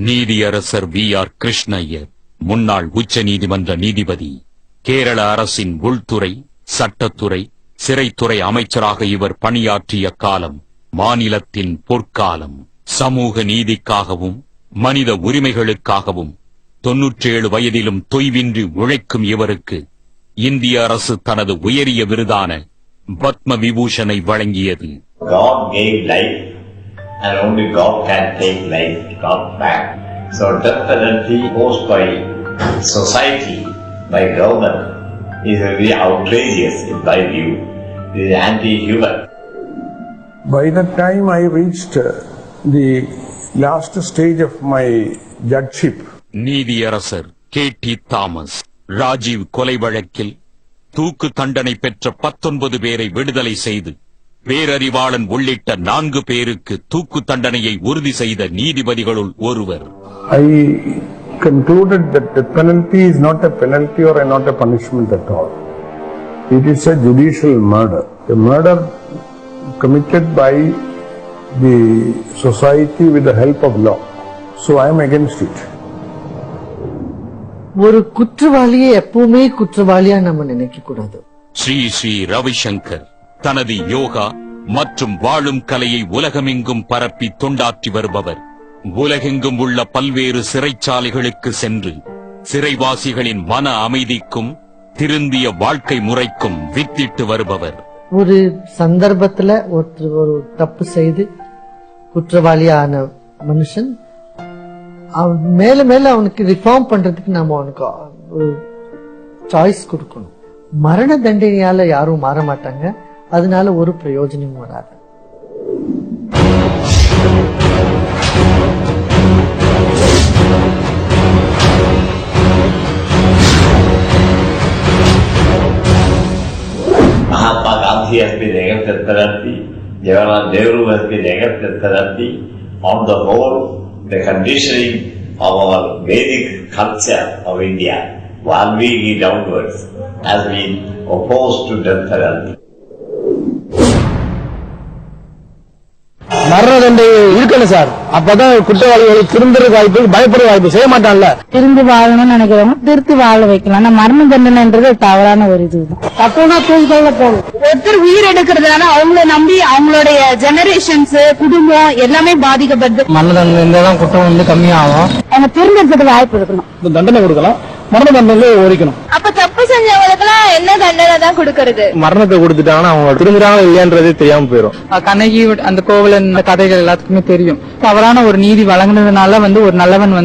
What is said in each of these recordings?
நீதியரசர் V.R. கிருஷ்ணய்யர், முன்னாள் உச்ச நீதிமன்ற நீதிபதி. கேரள அரசின் உள்துறை, சட்டத்துறை, சிறைத்துறை அமைச்சராக இவர் பணியாற்றிய காலம் மாநிலத்தின் பொற்காலம். சமூக நீதிக்காகவும் மனித உரிமைகளுக்காகவும் 97 வயதிலும் தொய்வின்றி உழைக்கும் இவருக்கு இந்திய அரசு தனது உயரிய விருதான பத்ம விபூஷனை வழங்கியது. God gave life and only God can take life not back. So death penalty imposed by society, by government, is really outrageous in my view. It is anti-human. By the time I reached the last stage of my judgeship, நீதியரசர் K.T. Thomas Rajiv கொலை வழக்கில் தூக்கு தண்டனை பெற்ற 19 பேரை விடுதலை செய்து பேரறிவாளன் உள்ளிட்ட 4 பேருக்கு தூக்கு தண்டனையை உறுதி செய்த நீதிபதிகளுள் ஒருவர். I concluded that the penalty is not a penalty or not a punishment at all. It is a judicial murder. A murder committed by the society with the help of law. So I am against it. ஒரு குற்றவாளியை எப்பவுமே குற்றவாளியா நம்ம நினைக்க கூடாது. ஸ்ரீ ரவிசங்கர் தனது யோகா மற்றும் வாழும் கலையை உலகமெங்கும் பரப்பி தொண்டாற்றி வருபவர். உலகெங்கும் உள்ள பல்வேறு சிறைச்சாலைகளுக்கு சென்று சிறைவாசிகளின் மன அமைதிக்கும் திருந்திய வாழ்க்கை முறைக்கும் வித்திட்டு வருபவர். ஒரு சந்தர்ப்பத்துல ஒரு தப்பு செய்து குற்றவாளியான மனுஷன் மேல மேல அவனுக்கு ரிஃபார்ம் பண்றதுக்கு நம்ம அவனுக்கு ஒரு சாய்ஸ் கொடுக்கணும். மரண தண்டனையால யாரும் மாற மாட்டாங்க, அதனால ஒரு பிரயோஜனமும் வராது. Mahatma Gandhi has been against death penalty. Jawaharlal Nehru has been against death penalty. On the whole, the conditioning of our Vedic culture of India, Valmiki downwards, has been opposed to death penalty. மரண தண்டனை இருக்கணும் sir. அப்பதான் குற்றவாளிகள் திருந்துற வாய்ப்பு, பயப்படுற வாய்ப்பு செய்ய மாட்டான்ல. திரும்பி வாழணும்னு நினைக்கிறவங்க திருத்தி வாழ வைக்கலாம். மரண தண்டனைன்றது தவறான ஒரு இதுதான். தப்புனா தூக்கில போகணும். ஒருத்தர் உயிர் எடுக்கிறதுனால அவங்கள நம்பி அவங்களுடைய ஜெனரேஷன்ஸ், குடும்பம் எல்லாமே பாதிக்கப்படுது. மரண தண்டனை இருந்தாதான் குற்றம் கம்மியாகும். அவங்க திருந்ததுக்கு வாய்ப்பு இருக்கணும். தண்டனை கொடுக்கலாம், மரண தண்டனை ஒழிக்கணும். அப்ப தப்பு செஞ்சவங்களுக்குலாம் என்ன தண்டனை தான் கொடுக்கறது? மரணத்தை கொடுத்துட்டாங்கன்னா அவங்க திரும்புறாங்க இல்லையான்றதே தெரியாம போயிடும். கண்ணகி அந்த கோவில் இந்த கதைகள் எல்லாத்துக்குமே தெரியும். தவறான ஒரு நீதி வழங்கினதுனால ஒரு நல்லவன்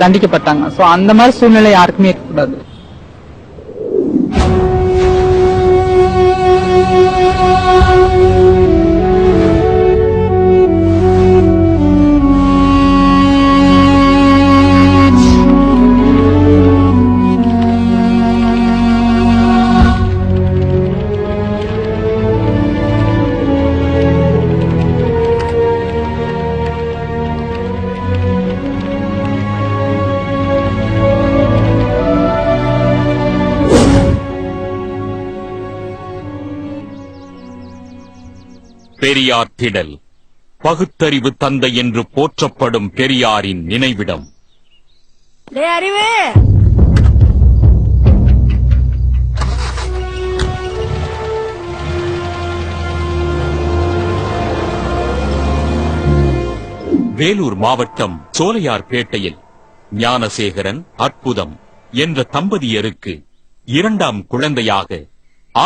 தண்டிக்கப்பட்டாங்க. சோ அந்த மாதிரி சூழ்நிலை யாருக்குமே இருக்கக்கூடாது. பெரியார் திடல் பகுத்தறிவு தந்தை என்று போற்றப்படும் பெரியாரின் நினைவிடம். வேலூர் மாவட்டம் சோலையார்பேட்டையில் ஞானசேகரன், அற்புதம் என்ற தம்பதியருக்கு 2ஆம் குழந்தையாக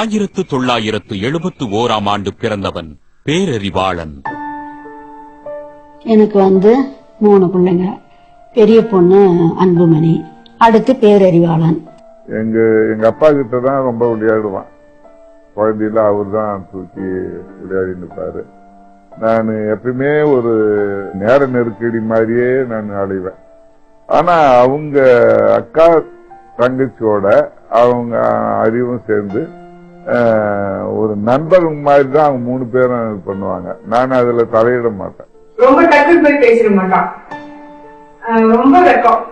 1971ஆம் ஆண்டு பிறந்தவன் பேரறிவாளன். எனக்கு 3 பிள்ளைங்க. பெரிய பொண்ணு அன்புமணி, அடுத்து பேரறிவாளன். எங்க அப்பா கிட்ட தான் ரொம்ப விளையாடுவான். குழந்தையில அவர் தான் தூக்கி விளையாடின்னு இருப்பாரு. நான் எப்பயுமே ஒரு நேர நெருக்கடி மாதிரியே நான் அடைவேன். ஆனா அவங்க அக்கா தங்கச்சியோட அவங்க அறிவும் சேர்ந்து ஒரு நண்பர் மாதிரி தான் அவங்க 3 பேரும் பண்ணுவாங்க. நான் அதுல தலையிட மாட்டேன். ரொம்ப டக்கு போய் பேசிட மாட்டான். ரொம்ப வெக்கம்,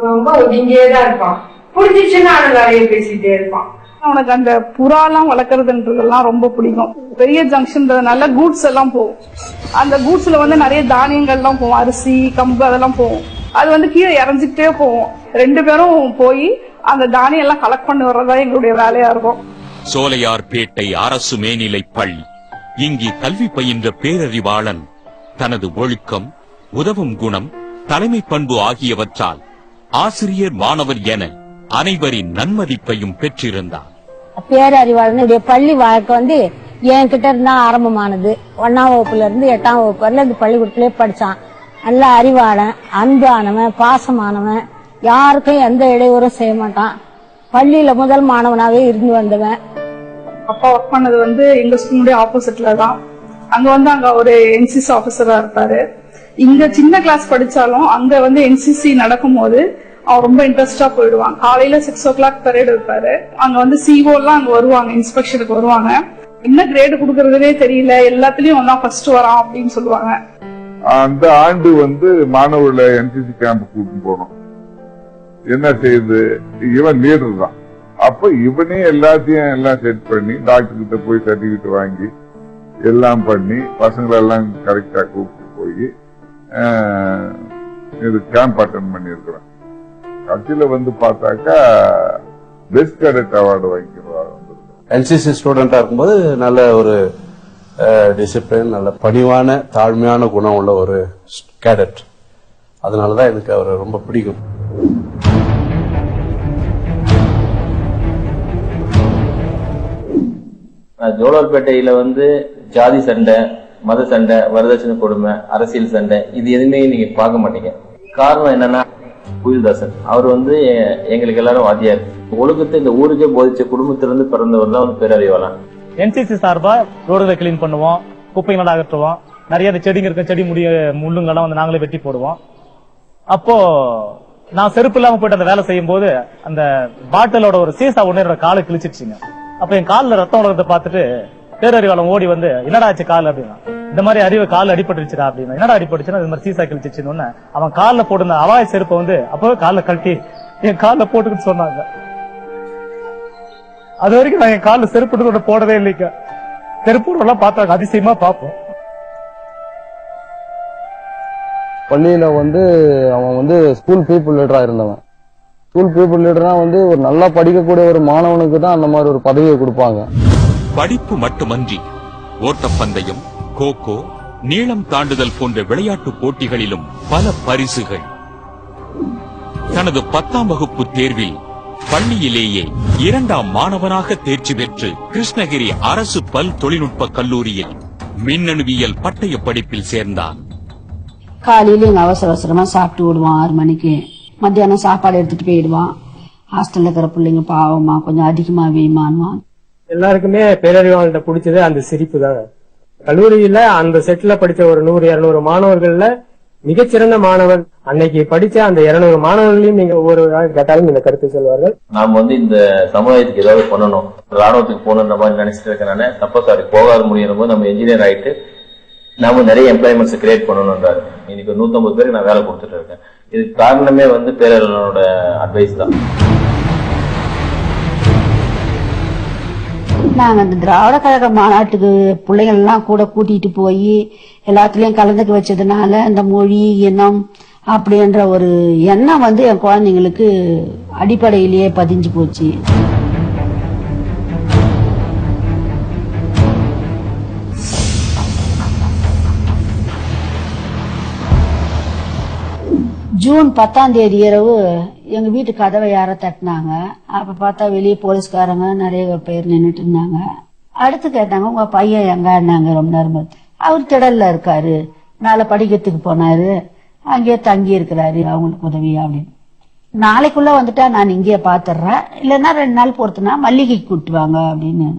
ரொம்ப ஒதுங்கியே தான் இருப்பான். புரிஞ்சிச்சுன்னா நிறைய பேசிட்டே இருப்பான். அவனுக்கு அந்த புறாலாம் வளர்க்கறதுன்றதெல்லாம் ரொம்ப பிடிக்கும். பெரிய ஜங்ஷன்றதுனால கூட்ஸ் எல்லாம் போகும். அந்த கூட்ஸ்ல வந்து நிறைய தானியங்கள்லாம் போகும், அரிசி கம்பு அதெல்லாம் போகும். அது வந்து கீழே இறஞ்சிக்கிட்டே போகும். 2 பேரும் போய் அந்த தானியம் எல்லாம் கலெக்ட் பண்ணி வர்றதா எங்களுடைய வேலையா இருக்கும். சோலையார்பேட்டை அரசு மேல்நிலை பள்ளி. இங்கு கல்வி பயின்ற பேரறிவாளன் தனது ஒழுக்கம், உதவும் குணம், தலைமை பண்பு ஆகியவற்றால் ஆசிரியர் மாணவர் என அனைவரின் நன்மதிப்பையும் பெற்றிருந்தார். பேரறிவாளனுடைய பள்ளி வாழ்க்கை வந்து என்கிட்ட இருந்தா ஆரம்பமானது. 1ஆம் வகுப்புல இருந்து 8ஆம் வகுப்பு வரல இந்த பள்ளிக்கூடத்திலே படிச்சான். நல்ல அறிவாளன், அன்பானவன், பாசமானவன், யாருக்கும் எந்த இடையூறும் செய்ய மாட்டான். பள்ளியில முதல் மாணவனாவே இருந்து வந்தவன். அப்பா ஒர்க் பண்ணது வந்து எங்க ஸ்கூலுடைய ஆப்போசிட்ல தான். அங்க வந்து அங்க ஒரு என்சிசி ஆபீசரா இருப்பாரு. இங்க சின்ன கிளாஸ் படிச்சாலும் அங்க வந்து என்சிசி நடக்கும் போது அவர் ரொம்ப இன்ட்ரெஸ்டா போயிடுவாங்க. காலையில 6 o'clock பரேட் வைப்பாரு. அங்க வந்து சிஓ எல்லாம் அங்க வருவாங்க, இன்ஸ்பெக்ஷனுக்கு வருவாங்க. என்ன கிரேடு கொடுக்கறதுனே தெரியல, எல்லாத்துலயும் ஒன்னா ஃபர்ஸ்ட் வரான் அப்படின்னு சொல்லுவாங்க. அந்த ஆண்டு வந்து மாணவர்களை என்சிசி கேம்ப் கூட்டிட்டு போனோம். என்ன செய்யுது, இவன் லீடர் தான். அப்ப இவனே எல்லாத்தையும் எல்லாம் செட் பண்ணி டாக்டர் கிட்ட போய் சர்டிபிகேட் வாங்கி எல்லாம் பண்ணி பசங்களெல்லாம் கரெக்டா கூப்பிட்டு போய் இது கேம்ப் அட்டன் பண்ணிருக்கிறேன். கட்சியில வந்து பார்த்தாக்கா பெஸ்ட் கேடட் அவார்டு வாங்கிக்கிறார். என்சிசி ஸ்டூடெண்டா இருக்கும்போது நல்ல ஒரு டிசிப்ளின், நல்ல பணிவான தாழ்மையான குணம் உள்ள ஒரு கேடட். அதனாலதான் எனக்கு அவரை ரொம்ப பிடிக்கும். ஜோலார்பேட்டையில வந்து ஜாதி சண்டை, மத சண்டை, வரதட்சணை கொடுமை, அரசியல் சண்டை இது எதுவுமே நீங்க பார்க்க மாட்டீங்க. காரணம் என்னன்னா குயில்தாசன் அவர் வந்து எங்களுக்கு எல்லாரும் வாத்தியார். ஒழுக்கத்தை இந்த ஊருக்கே போதிச்ச குடும்பத்திலிருந்து பிறந்தவர் தான் வந்து பேரறிவாளன். என்சிசி சார்பா ரோடுகளை கிளீன் பண்ணுவோம், குப்பைகளை அகற்றுவோம், நிறைய செடிங்க இருக்க செடி முள்ளுங்கெல்லாம் வந்து நாங்களே வெட்டி போடுவோம். அப்போ நான் செருப்பு இல்லாம போயிட்டு அந்த வேலை செய்யும் போது அந்த பாட்டிலோட ஒரு சீசா ஒண்ணு என்னோட காலை கிழிச்சிருச்சுங்க. அப்ப என் காலில் ரத்தம் உலகத்தை பார்த்துட்டு பேரறிவாளன் ஓடி வந்து என்னடா ஆச்சு கால் அப்படின்னா, இந்த மாதிரி அறிவு கால் அடிபட்டுருச்சுடா அப்படின்னா. என்னடா அடிபட்டுச்சுன்னா இது மாதிரி சீசா கிழிச்சிச்சுன்னு அவன் காலில் போட்டு அவாய செருப்பை வந்து அப்பவே காலில் கழட்டி என் காலில் போட்டுக்கிட்டு சொன்னாங்க. அது வரைக்கும் நான் என் காலில் செருப்பு போடவே இல்லைங்க. செருப்பு எல்லாம் பார்த்தாங்க, அதிசயமா பார்ப்போம். பள்ளியில வந்து அவன் வந்து ஸ்கூல் பீப்புள் லீடரா இருந்தவன். ஸ்கூல் பீப்புள் லீடரா வந்து ஒரு நல்லா படிக்கக்கூடிய ஒரு மாணவனுக்கு தான் அந்த மாதிரி ஒரு பதவியை கொடுப்பாங்க. படிப்பு மட்டுமன்றி ஓட்டப்பந்தயம், கோகோ, நீளம் தாண்டுதல் போன்ற விளையாட்டு போட்டிகளிலும் பல பரிசுகள். தனது 10ஆம் வகுப்பு தேர்வில் பள்ளியிலேயே 2ஆம் மாணவனாக தேர்ச்சி பெற்று கிருஷ்ணகிரி அரசு பல் தொழில்நுட்ப கல்லூரியில் மின்னணுவியல் பட்டய படிப்பில் சேர்ந்தான். காலையில எங்க அவசர அவசரமா சாப்பிட்டு விடுவான். 6 மணிக்கு மத்தியானம் சாப்பாடு எடுத்துட்டு போயிடுவான். ஹாஸ்டல்ல இருக்கிற பிள்ளைங்க பாவமா கொஞ்சம் அதிகமா வேமானுவான். எல்லாருக்குமே பேரறிவாளன்ட்ட பிடிச்சது அந்த சிரிப்பு தாங்க. கல்லூரியில அந்த செட்ல படிச்ச ஒரு 100-200 மாணவர்கள்ல மிகச்சிறந்த மாணவர் அன்னைக்கு படிச்ச அந்த 200 மாணவர்களையும் நீங்க ஒவ்வொரு கேட்டாலும் இந்த கருத்தை சொல்வார்கள். நாம வந்து இந்த சமுதாயத்துக்கு ஏதாவது பண்ணணும், ராணுவத்துக்கு போகணுன்ற மாதிரி நினைச்சிட்டு இருக்கனால தப்பா போகாத முடியும் போது நம்ம என்ஜினியர் ஆயிட்டு நாம நிறைய எம்ப்ளாய்மெண்ட்ஸ் கிரியேட் பண்ணணும்ன்றாரு. இன்னைக்கு 150 பேருக்கு நான் வேலை கொடுத்துட்டு இருக்கேன். இதுக்கு காரணமே வந்து பேரறிவாளனோட அட்வைஸ் தான். நாங்க அந்த திராவிட கழக மாநாட்டுக்கு பிள்ளைகள் எல்லாம் கூட கூட்டிட்டு போய் எல்லாத்துலயும் கலந்துக்க வச்சதுனால இந்த மொழி இனம் அப்படின்ற ஒரு எண்ணம் வந்து என் குழந்தைங்களுக்கு அடிப்படையிலேயே பதிஞ்சு போச்சு. ஜூன் 10ஆம் தேதி இரவு எங்க வீட்டு கதவை யார தட்டினாங்க. அப்ப பார்த்தா வெளியே போலீஸ்காரங்க நிறைய பேர் நின்றுட்டு இருந்தாங்க. அடுத்து கேட்டாங்க, உங்க பையன் எங்கன்னாங்க. ரொம்ப நேரம் அவர் திடல்ல இருக்காரு, மேல படிக்கிறதுக்கு போனாரு, அங்கேயே தங்கி இருக்கிறாரு, அவங்களுக்கு உதவியா அப்படின்னு. நாளைக்குள்ள வந்துட்டா நான் இங்கேயே பாத்துறேன், இல்லைன்னா 2 நாள் பொறுத்துனா மல்லிகைக்கு கூட்டுவாங்க அப்படின்னு.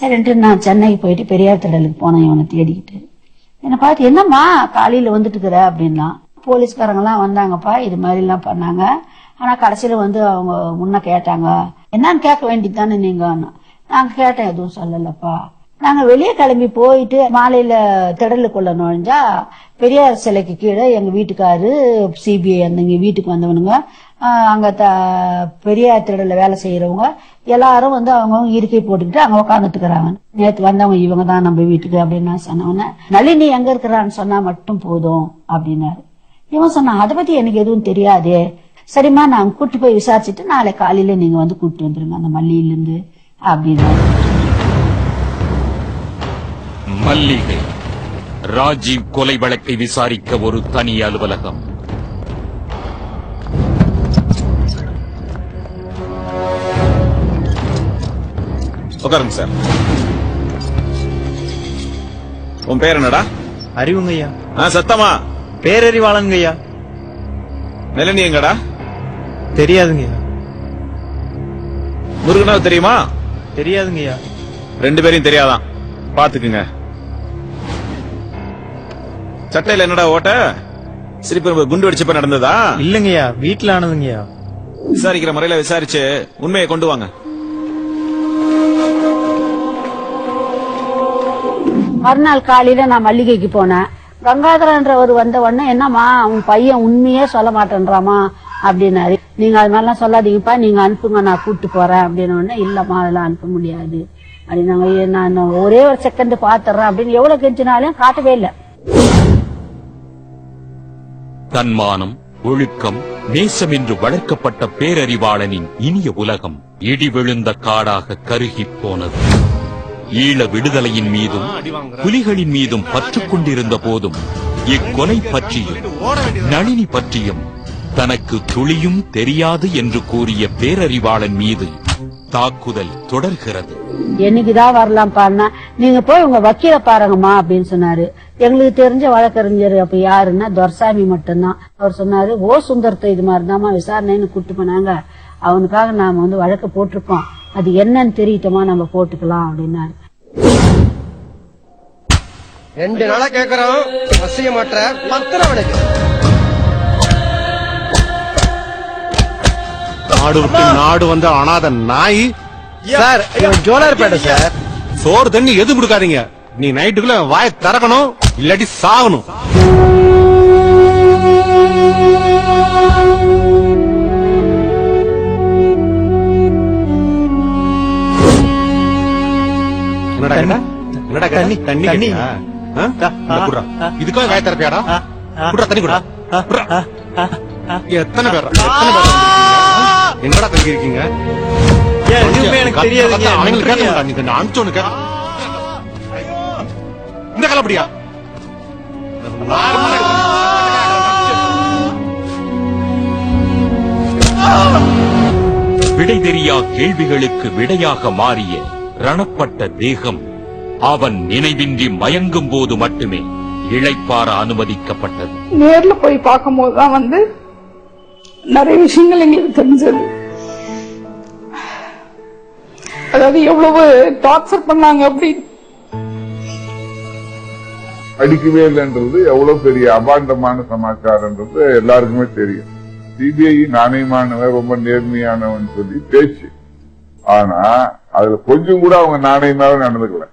சரின்ட்டு நான் சென்னைக்கு போயிட்டு பெரியார் திடலுக்கு போனேன் இவனை தேடிக்கிட்டு. என்னை பார்த்து என்னம்மா காலையில வந்துட்டு இருக்கிற அப்படின்னா, போலீஸ்காரங்க எல்லாம் வந்தாங்கப்பா, இது மாதிரி எல்லாம் பண்ணாங்க. ஆனா கடைசியில வந்து அவங்க முன்ன கேட்டாங்க, என்னன்னு கேட்க வேண்டியதுதானே நீங்க. நாங்க கேட்டேன், எதுவும் சொல்லலப்பா. நாங்க வெளியே கிளம்பி போயிட்டு மாலையில திடலுக்குள்ள நுழைஞ்சா பெரியார் சிலைக்கு கீழே எங்க வீட்டுக்காரு சிபிஐ அந்த வீட்டுக்கு வந்தவனுங்க, அங்க பெரியார் திடல்ல வேலை செய்யறவங்க எல்லாரும் வந்து அவங்க இருக்கை போட்டுக்கிட்டு அங்க உட்காந்துட்டு இருக்கிறாங்க. நேற்று வந்தவங்க இவங்க தான் நம்ம வீட்டுக்கு அப்படின்னு நான் சொன்னவன, நளினி எங்க இருக்கிறான்னு சொன்னா மட்டும் போதும் அப்படின்னாரு. இவன் சொன்னா அதை பத்தி எனக்கு எதுவும் தெரியாதே. சரிம்மா நான் கூட்டு போய் விசாரிச்சுட்டு நாளை காலையில நீங்க வந்து கூப்பிட்டு வந்துருங்க அந்த மல்லியில இருந்து அப்படின்னு. மல்லிகை ராஜீவ் கொலை வழக்கை விசாரிக்க ஒரு தனி அலுவலகம். உட்காருங்க சார். உன் பேர் என்னடா? அறிவுங்கய்யா. சத்தமா. பேரறிவாளன்ங்கய்யா. நளினி எங்கடா? தெரியாதுங்கய்யா. முருகனாவது தெரியுமா? தெரியாதுங்கய்யா. 2 பேரையும் தெரியாதான், பாத்துக்குங்க. சட்டையில என்னடா ஓட்ட? சிரிப்பு குண்டு வெடிச்சப்ப நடந்ததா? இல்லங்கய்யா, வீட்டுல ஆனதுங்கய்யா. விசாரிக்கிற முறையில விசாரிச்சு உண்மையை கொண்டு வாங்க. மறுநாள் காலையில நான் மல்லிகைக்கு போனேன். கங்காதரன்றவர் வந்த உடனே, என்னம்மா உன் பையன் உண்மையே சொல்ல மாட்டேன்றாமா அப்படின்னாரு. நீங்க அது மாதிரிலாம் சொல்லாதீங்கப்பா, நீங்க அனுப்புங்க நான் கூப்பிட்டு போறேன் அப்படின்னு உடனே, இல்லம்மா அதெல்லாம் அனுப்ப முடியாது அப்படின்னாங்க. நான் ஒரே ஒரு செகண்ட் பாத்துறேன் அப்படின்னு எவ்வளவு கெஞ்சினாலும் காட்டவே இல்லை. தன்மானம், ஒழுக்கம், நேசம் என்று வளர்க்கப்பட்ட பேரறிவாளனின் இனிய உலகம் இடி விழுந்த காடாக கருகிப் போனது. ஈழ விடுதலையின் மீதும் புலிகளின் மீதும் பற்றுக் கொண்டிருந்த போதும் இக்கொலை பற்றியும் நளினி பற்றியும் தனக்கு துளியும் தெரியாது என்று கூறிய பேரறிவாளன் மீது தாக்குதல் தொடர்கிறது. என்னைக்குதான் வரலாம் பாருனா, நீங்க போய் உங்க வக்கீல பாருங்கம்மா அப்படின்னு சொன்னாரு. எங்களுக்கு தெரிஞ்ச வழக்கறிஞர் அப்ப யாருன்னா துர்சாமி மட்டும்தான். அவர் சொன்னாரு, ஓ சுந்தரத்தை இது மாதிரிதாம்மா விசாரணைன்னு கூட்டு போனாங்க, அவனுக்காக நாம வந்து வழக்கு போட்டிருக்கோம், அது என்னன்னு தெரியட்டோமா நம்ம போட்டுக்கலாம் அப்படின்னாரு. 2 நாளா கேக்குறோம், வசிய மாற்ற பத்திரம் அவனுக்கு. நாடு விட்டு நாடு வந்த அனாத நாய் சார், ஜோலார்பேட்டை சார். சோறு தண்ணி எது கொடுக்காதீங்க. நீ நைட்டுக்குள்ள வாயை திறக்கணும், இல்லாட்டி சாகணும். தண்ணி தண்ணி தண்ணி இதுக்காக வாய திறப்பியாடா? குடுறா தண்ணி குடுறா. எத்தனை பேர் என்னடா தங்கி இருக்கீங்க? எனக்கு தெரியாது. அவங்களுக்கு கேட்க மாட்டாங்க. நீங்க அனுப்பிச்சோன்னு கேட்க இந்த கலப்படியா? விடை தெரியா கேள்விகளுக்கு விடையாக மாறிய ரணப்பட்ட தேகம் அவன் நினைவின்றி மயங்கும் போது மட்டுமே இளைப்பாற அனுமதிக்கப்பட்டது. நேர்ல போய் பார்க்கும் போதுதான் வந்து நிறைய விஷயங்கள் எங்களுக்கு தெரிஞ்சது. அதாவது எவ்வளவு டார்ச்சர் பண்ணாங்க அப்படின்னு. அடிக்கவே இல்லைன்றது எவ்வளவு பெரிய அபாண்டமான சமாச்சாரன்றது எல்லாருக்குமே தெரியும். சிபிஐ நாணயமானவன், ரொம்ப நேர்மையானவன் சொல்லி பேச்சு. ஆனா அதுல கொஞ்சம் கூட அவங்க நாணயமாவே நடந்துக்கல.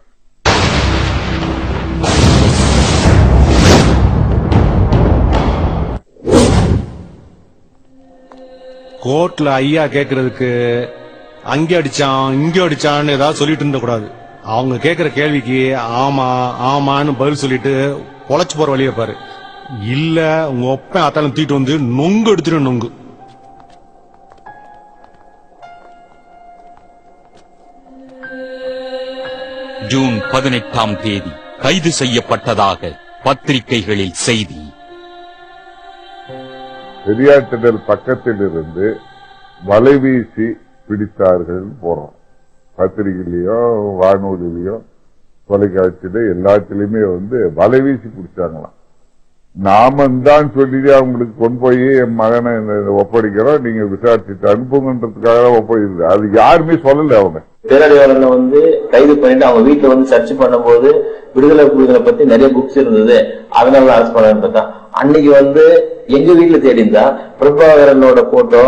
கோர்ட்ல ஐயா கேக்குறதுக்கு அங்கே அடிச்சான் இங்கே அடிச்சான்னு ஏதாவது சொல்லிட்டு இருந்த கூடாது. அவங்க கேக்குற கேள்விக்கு ஆமா ஆமான்னு பதில் சொல்லிட்டு பொழைச்சு போற வழியை பாரு. இல்ல உங்க ஒப்பன் ஆத்தாலும் தூக்கிட்டு வந்து நொங்கு எடுத்துட்டு நொங்கு. ஜூன் 18ஆம் தேதி கைது செய்யப்பட்டதாக பத்திரிகைகளில் செய்தி. பெரியார் திடல் பக்கத்தில் இருந்து வலைவீசி பிடித்தார்கள் போறோம். பத்திரிகையிலயோ வானொலியிலயோ தொலைக்காட்சியில எல்லாத்திலுமே வலைவீசி பிடிச்சாங்களாம். நாம தான் சொல்லி அவங்களுக்கு கொண்டு போய் என் மகனை ஒப்படைக்கிறோம், நீங்க விசாரிச்சுட்டு அனுப்புங்கன்றதுக்காக ஒப்படைக்கிறது. அது யாருமே சொல்லல. அவங்க பேரறிவாளனை கைது பண்ணிட்டு அவங்க வீட்டுல சர்ச் பண்ணும்போது விடுதலை புலிகளை பத்தி நிறைய புக்ஸ் இருந்தது, அதனால அரெஸ்ட் பண்ணா. அன்னைக்கு எங்க வீட்டுல தேடி இருந்தா பிரபாகரனோட போட்டோ,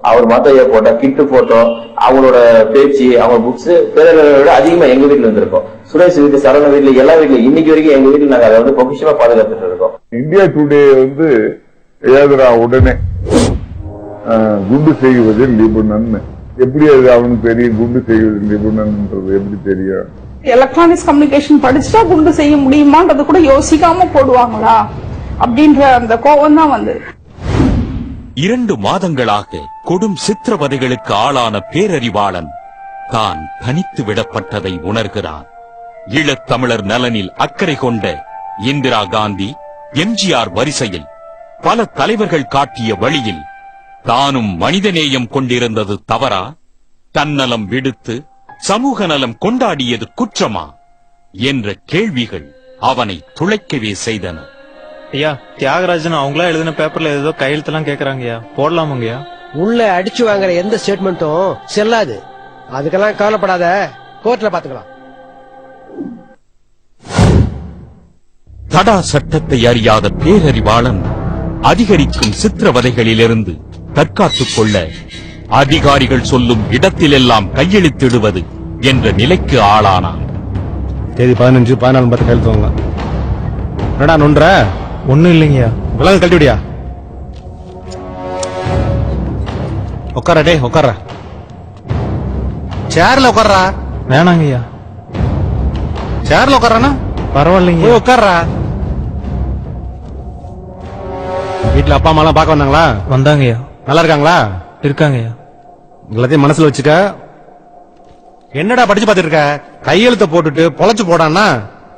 அவர் மாத்தையா போட்டோ, கிட்டு போட்டோ, அவங்களோட பேச்சு, அவங்க புக்ஸ் பேரறிவாளனை விட அதிகமா எங்க வீட்டுல இருந்திருக்கோம். சுரேஷ் வீட்டு, சரவண வீட்டுல, எல்லா வீட்லயும் இன்னைக்கு வரைக்கும் எங்க வீட்டுல நாங்க அதை வந்து பொக்கிஷமா பாதுகாத்துட்டு இருக்கோம். இந்தியா டுடே வந்து எழுதுறா உடனே குண்டு செய்வதில் நிபுணன். எப்படி அது அவனுக்கு தெரியும்? குண்டு செய்வதில் நிபுணன்ன்றது எப்படி தெரியும்? எலக்ட்ரானிக்ஸ் கம்யூனிகேஷன் படிச்சுட்டா குண்டு செய்ய முடியுமான்றது கூட யோசிக்காம போடுவாங்களா அப்படின்ற அந்த கோபம் தான் வந்து. 2 மாதங்களாக கொடும் சித்திரவதைகளுக்கு ஆளான பேரறிவாளன் தான் தனித்து விடப்பட்டதை உணர்கிறான். ஈழத்தமிழர் நலனில் அக்கறை கொண்ட இந்திரா காந்தி, எம்ஜிஆர் வரிசையில் பல தலைவர்கள் காட்டிய வழியில் தானும் மனிதநேயம் கொண்டிருந்தது தவறா? தன்னலம் விடுத்து சமூக நலம் கொண்டாடியது குற்றமா என்ற கேள்விகள் அவனை துளைக்கவே செய்தன. ஐயா, தியாகராஜன் அவங்களா எழுதின பேப்பர்ல ஏதோ கையெழுத்தெல்லாம் கேக்குறாங்கய்யா, போடலாமாங்கய்யா? உள்ள அடிச்சு வாங்குற எந்த ஸ்டேட்மெண்ட்டும் செல்லாது. அதுக்கெல்லாம் கவலைப்படாத, கோர்ட்ல பாத்துக்கலாம். தடா சட்டத்தை அறியாத பேரறிவாளன் அதிகரிக்கும் சித்திரவதைகளிலிருந்து தற்காத்துக் கொள்ள அதிகாரிகள் சொல்லும் இடத்திலெல்லாம் கையெழுத்திடுவது என்ற நிலைக்கு ஆளானான். தேதி 15, 14 பார்த்து கையெழுத்து வாங்க. என்னடா நொன்ற? ஒண்ணும் இல்லைங்கய்யா. விலங்கு கழட்டி விடியா? உட்கார டே, உட்கார. சேர்ல உட்கார்றா. வேணாங்கய்யா. சேர்ல உட்காரானா? பரவாயில்லைங்க. உட்கார்றா. வீட்டுல அப்பா அம்மா எல்லாம் பார்க்க வந்தாங்களா? வந்தாங்கய்யா. நல்லா இருக்காங்களா? இருக்காங்கய்யா. எல்லாத்தையும் மனசுல வச்சுக்க. என்னடா படிச்சு பார்த்துட்டு இருக்க? கையெழுத்த போட்டுட்டு பொழைச்சு போடான்னா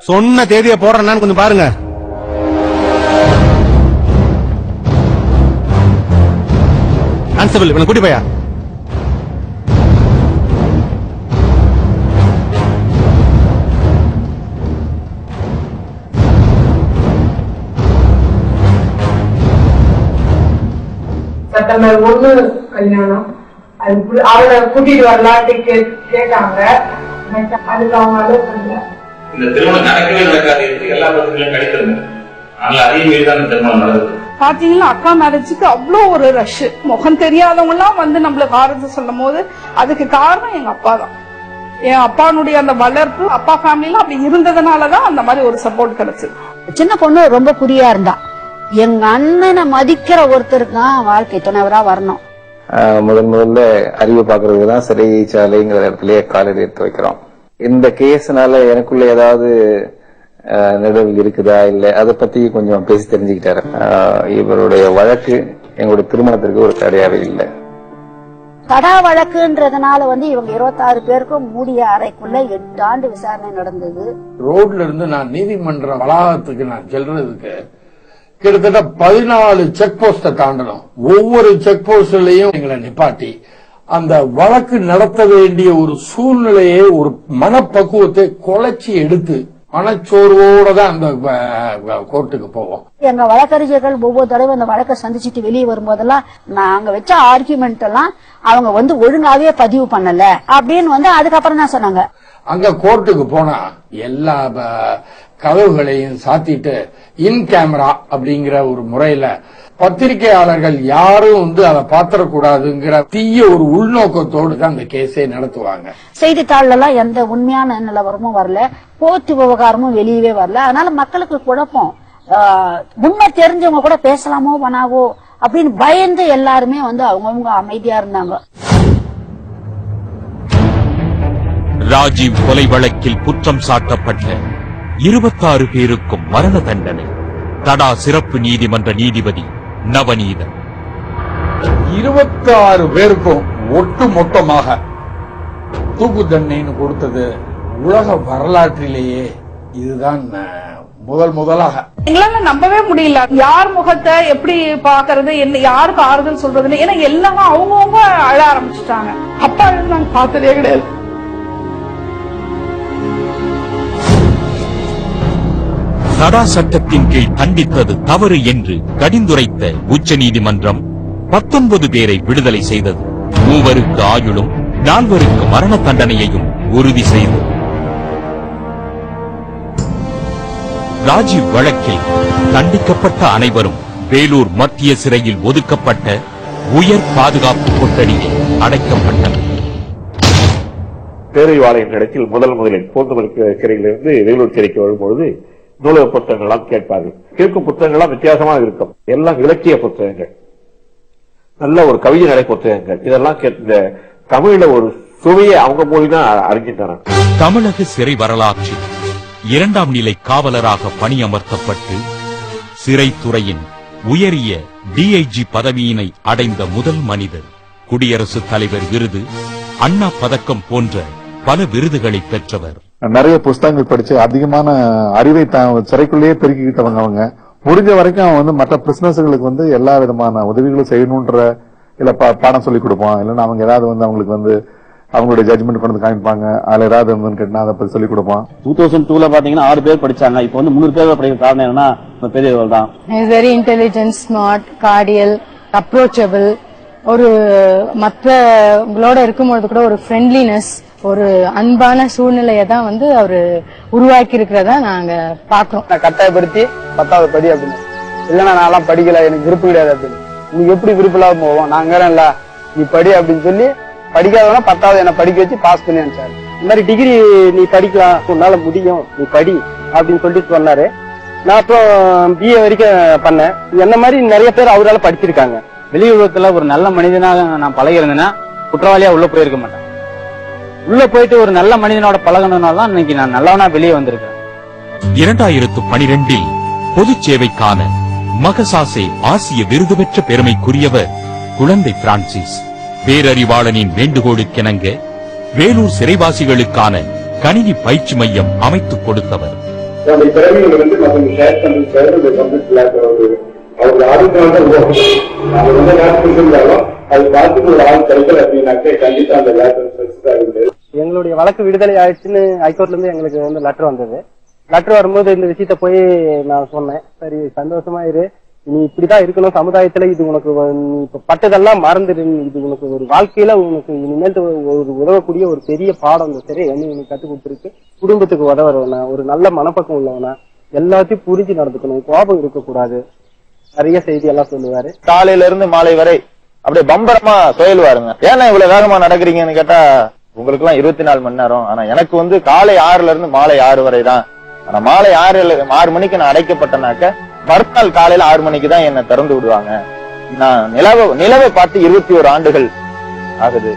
சொன்ன தேதியை போடுறான்னு கொஞ்சம் பாருங்க. கான்ஸ்டபிள், இவனை கூட்டி போயா. செப்டம்பர் 1 கல்யாணம். அவளை கூட்டிட்டு வரலான்னு கேட்டாங்க. அதுக்கு அவங்க அலோவ் பண்ணல. இந்த திருமணம் நடக்கவே நடக்காது, எல்லா பத்திரிகையும் கடித்திருந்தேன். அதனால அதே மீறி தான் திருமணம் நடந்தது. பாத்தீங்கன்னா அக்கா மேரேஜுக்கு அவ்வளோ ஒரு ரஷ். முகம் தெரியாதவங்க எல்லாம் வந்து நம்மளுக்கு ஆறுதல் சொல்லும் போது அதுக்கு காரணம் எங்க அப்பா தான். என் அப்பானுடைய அந்த வளர்ப்பு, அப்பா ஃபேமிலில அப்படி இருந்ததுனாலதான் அந்த மாதிரி ஒரு சப்போர்ட் கிடைச்சது. சின்ன பொண்ணு ரொம்ப குறியா இருந்தா. எங்க அண்ணனை மதிக்கிற ஒருத்தருக்கு தான் வாழ்க்கை துணைவரா வரணும். முதல்ல அறிவு பாக்குறதுக்கு தான் சிறைச்சாலைங்கிற இடத்துலயே காலடி எடுத்து வைக்கிறோம். இந்த கேஸ்னால எனக்குள்ள ஏதாவது நிழல் இருக்குதா இல்ல அதை பத்தி கொஞ்சம் பேசி தெரிஞ்சுக்கிட்டாரு. இவருடைய வழக்கு எங்களுடைய திருமணத்திற்கு ஒரு தடையாவே இல்லை. தடா வழக்குன்றதுனால வந்து இவங்க 26 பேருக்கும் மூடிய அறைக்குள்ள 8 ஆண்டு விசாரணை நடந்தது. ரோட்ல இருந்து நான் நீதிமன்ற வளாகத்துக்கு நான் செல்றதுக்கு கிட்டத்தட்ட 14 செக் போஸ்ட தாண்டணும். ஒவ்வொரு செக் போஸ்ட்லயும் எங்களை நிப்பாட்டி அந்த வழக்கு நடத்த வேண்டிய ஒரு சூழ்நிலையை, ஒரு மனப்பக்குவத்தை குலைச்சி எடுத்து மனச்சோர்வோட தான் அந்த கோர்ட்டுக்கு போவோம். எங்க வழக்கறிஞர்கள் ஒவ்வொரு தடவை அந்த வழக்கை சந்திச்சுட்டு வெளியே வரும்போதெல்லாம் நாங்க வச்ச ஆர்குமெண்ட் எல்லாம் அவங்க வந்து ஒழுங்காவே பதிவு பண்ணல அப்படின்னு வந்து அதுக்கப்புறம் தான் சொன்னாங்க. அங்க கோர்ட்டுக்கு போனா எல்லா கதவுகளையும் சாத்திட்டு இன் கேமரா அப்படிங்கிற ஒரு முறையில பத்திரிகையாளர்கள் யாரும் வந்து அதை பாத்திரக்கூடாதுங்கிற தீய ஒரு உள்நோக்கத்தோடு தான் அந்த கேஸை நடத்துவாங்க. செய்தித்தாள்ல எல்லாம் எந்த உண்மையான நிலவரமும் வரல, கோர்ட்டு விவகாரமும் வெளியவே வரல. அதனால மக்களுக்கு குழப்பம். உண்மை தெரிஞ்சவங்க கூட பேசலாமோ பண்ணாவோ அப்படின்னு பயந்து எல்லாருமே வந்து அவங்கவுங்க அமைதியா இருந்தாங்க. ராஜீவ் கொலை வழக்கில் குற்றம் சாட்டப்பட்ட 26 பேருக்கும் மரண தண்டனை. தடா சிறப்பு நீதிமன்ற நீதிபதி நவநீதன் 26 பேருக்கும் ஒட்டு மொத்தமாக தூக்கு தண்டனை கொடுத்தது உலக வரலாற்றிலேயே இதுதான் முதலாக. எங்களால நம்பவே முடியல. யார் முகத்தை எப்படி பாக்குறது, என்ன யாருக்கு ஆறுதல் சொல்றதுன்னு. ஏன்னா எல்லாம் அவங்கவுங்க அழ ஆரம்பிச்சுட்டாங்க. அப்பா நாங்க பார்த்ததே கிடையாது. தடா சட்டத்தின் கீழ் தண்டித்தது தவறு என்று கடிந்துரைத்த உச்ச நீதிமன்றம் 19 பேரை விடுதலை செய்தது. 3 ஆயுளும் 4 மரண தண்டனையையும் உறுதி செய்தது. ராஜீவ் வழக்கில் தண்டிக்கப்பட்ட அனைவரும் வேலூர் மத்திய சிறையில் ஒதுக்கப்பட்ட உயர் பாதுகாப்பு கொட்டடியில் அடைக்கப்பட்டனர். பேரறிவாளன் இடத்தில் முதலில் போந்தமல்லி சிறையிலிருந்து வேலூர் சிறைக்கு வரும்பொழுது நூலக புத்தகங்கள்லாம் கேட்பார்கள். கேட்கும் புத்தகங்கள்லாம் வித்தியாசமாக இருக்கும். எல்லாம் இலக்கிய புத்தகங்கள், நல்ல ஒரு கவிதை நடை புத்தகங்கள். இதெல்லாம் கேட்ட தமிழ்ல ஒரு சுவையை அவங்க மொழிதான் அறிஞ்சின்றனர். தமிழக சிறை வரலாற்றில் 2ஆம் நிலை காவலராக பணியமர்த்தப்பட்டு சிறைத்துறையின் உயரிய டிஐஜி பதவியினை அடைந்த முதல் மனிதர். குடியரசுத் தலைவர் விருது, அண்ணா பதக்கம் போன்ற பல விருதுகளை பெற்றவர். நிறைய புஸ்தகங்கள் படிச்சு அதிகமான அறிவை சிறைக்குள்ளேயே பெருக்கிக்கிட்டவங்க. அவங்க முடிஞ்ச வரைக்கும் அவங்க மற்ற பிரிசனர்ஸ்களுக்கு எல்லா விதமான உதவிகளும் செய்யணும்ன்ற இல்ல பாடம் சொல்லி கொடுப்போம். இல்லைன்னா அவங்க ஏதாவது அவங்களுக்கு அவங்களுடைய ஜட்ஜ்மெண்ட் கொண்டு காமிப்பாங்க. அதுல ஏதாவது கேட்டா அதை பத்தி சொல்லி கொடுப்போம். 2002 பாத்தீங்கன்னா 6 பேர் படிச்சாங்க. இப்போ 300 பேர் படிக்கிற காரணம் என்னன்னா பெரியவர்கள் தான். வெரி இன்டெலிஜென்ட், ஸ்மார்ட், கார்டியல், அப்ரோச்சபிள், ஒரு மற்றவங்களோட இருக்கும்போது கூட ஒரு ஃப்ரெண்ட்லினஸ், ஒரு அன்பான சூழ்நிலையை தான் அவரு உருவாக்கி இருக்கிறதா நாங்க பாக்குறோம். கட்டாயப்படுத்தி 10வது படி அப்படின்னு, இல்லன்னா நான் படிக்கல, எனக்கு விருப்பம் கிடையாது அப்படின்னு. நீ எப்படி விருப்பம் இல்லாம போவோம், நாங்க இல்ல நீ படி அப்படின்னு சொல்லி படிக்காதவனா 10வது என்ன படிக்க வச்சு பாஸ் பண்ணி அனுப்பிச்சாரு. இந்த மாதிரி டிகிரி நீ படிக்கலாம், உன்னால முடியும், நீ படி அப்படின்னு சொல்லிட்டு சொன்னாரு. நான் அப்புறம் BA வரைக்கும் பண்ணேன். என்ன மாதிரி நிறைய பேர் அவரால் படிச்சிருக்காங்க. வெளியுலகத்துல ஒரு நல்ல மனிதனாக நான் பழகி இருந்தேன்னா குற்றவாளியா உள்ள போயிருக்க மாட்டேன். உள்ள போயிட்டு ஒரு நல்ல மனிதனோட பழகணும்னால்தான் இன்னைக்கு நான் நல்லவனா வெளியே வந்திருக்கேன். 2012 பொது சேவைக்கான மகசாசே ஆசிய விருது பெற்ற பெருமைக்குரியவர் குழந்தை பிரான்சிஸ். பேரறிவாளனின் வேண்டுகோளுக்கிணங்க வேலூர் சிறைவாசிகளுக்கான கணினி பயிற்சி மையம் அமைத்துக் கொடுத்தவர். எங்களுடைய வழக்கு விடுதலை ஆயிடுச்சுன்னு ஹைகோர்ட்ல இருந்து எங்களுக்கு லெட்டர் வந்தது. லெட்டர் வரும்போது இந்த விஷயத்த போய் நான் சொன்னேன், சரி சந்தோஷமா இரு, நீ இப்படிதான் இருக்கணும் சமுதாயத்துல, இது உனக்கு நீ இப்ப பட்டதெல்லாம் மறந்துடு, இது உனக்கு ஒரு வாழ்க்கையில உனக்கு இனிமேல் ஒரு உதவக்கூடிய ஒரு பெரிய பாடம் இந்த சிறை உனக்கு கற்றுக் கொடுத்துருக்கு. குடும்பத்துக்கு உதவுறவனா, ஒரு நல்ல மனப்பக்கம் உள்ளவனா, எல்லாத்தையும் புரிஞ்சு நடந்துக்கணும், கோபம் இருக்கக்கூடாது, நிறைய செய்தி எல்லாம் சொல்லுவாரு. காலையில இருந்து மாலை வரை அப்படியே பம்பரமா சுயலுவாருங்க. ஏன்னா இவ்வளவு வேகமா நடக்கிறீங்கன்னு கேட்டா, உங்களுக்கு எல்லாம் 24 மணி நேரம், ஆனா எனக்கு காலை 6ல இருந்து மாலை 6 வரை தான். ஆனா மாலை 6 மணிக்கு நான் அடைக்கப்பட்டனாக்க மறுநாள் காலையில 6 மணிக்கு தான் என்ன திறந்து விடுவாங்க. நான் நிலவை பார்த்து 21 ஆண்டுகள் ஆகுது.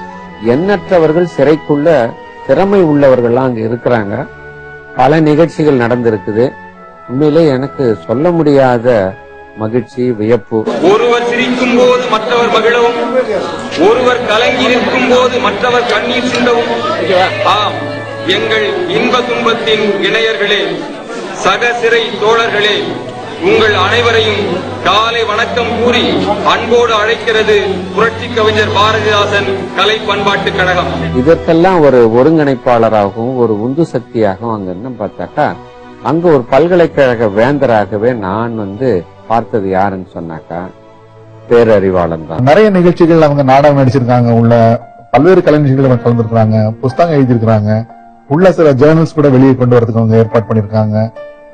எண்ணற்றவர்கள் சிறைக்குள்ள திறமை உள்ளவர்கள்லாம் அங்க இருக்கிறாங்க. பல நிகழ்ச்சிகள் நடந்திருக்குது. உண்மையிலே எனக்கு சொல்ல முடியாத மகிழ்ச்சி, வியப்பு. ஒருவர் சிரிக்கும் போது மற்றவர் மகிழவும், ஒருவர் கலங்கி நிற்கும் போது மற்றவர் கண்ணீர் சிந்தவும். ஆம், எங்கள் இன்ப துன்பத்தின் இணையர்களே, சக சிறை தோழர்களே, உங்கள் அனைவரையும் காலை வணக்கம் கூறி அன்போடு அழைக்கிறது புரட்சி கவிஞர் பாரதிதாசன் கலை பண்பாட்டு கழகம். இதற்கெல்லாம் ஒரு ஒருங்கிணைப்பாளராகவும் ஒரு உந்து சக்தியாகவும் அங்க என்ன பார்த்தாக்கா, அங்க ஒரு பல்கலைக்கழக வேந்தராகவே நான் பார்த்தது யாருன்னு சொன்னாக்கா பேரறிவாளன் தான். நிறைய நிகழ்ச்சிகள் அவங்க நாடகம் நடிச்சிருக்காங்க, உள்ள பல்வேறு கலை நிகழ்ச்சிகள் கலந்துருக்காங்க, புஸ்தகம் எழுதியிருக்கிறாங்க, உள்ள சில ஜேர்னல்ஸ் கூட வெளியே கொண்டு வரதுக்கு அவங்க ஏற்பாடு பண்ணிருக்காங்க.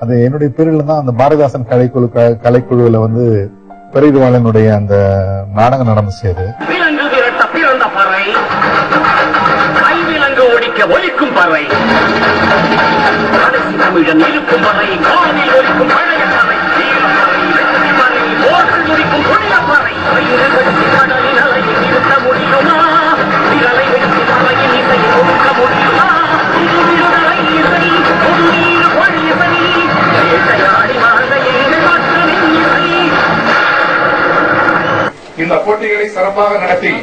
அது என்னுடைய பேரில் தான் அந்த பாரதிதாசன் கலைக்குழுல பேரறிவாளனுடைய அந்த நாடகம் நடந்துச்சு. அது ஒடிக்க ஒலிக்கும் பறவை, தமிழன் இருக்கும் பறவை, காலில் ஒலிக்கும் பழைய பறவை, ஒலிக்கும் புதிய பறவை, கடலின் அலையை நிறுத்த முடியுமா, விரலை வெட்டி மலையின் இசையை ஒடுக்க முடியுமா, விடுதலை இசை ஒரு நீர் வழி இசை, வேட்டையாடி வாழ்ந்த எங்கள் மக்களின் இசை. இந்த போட்டிகளை சிறப்பாக நடத்தி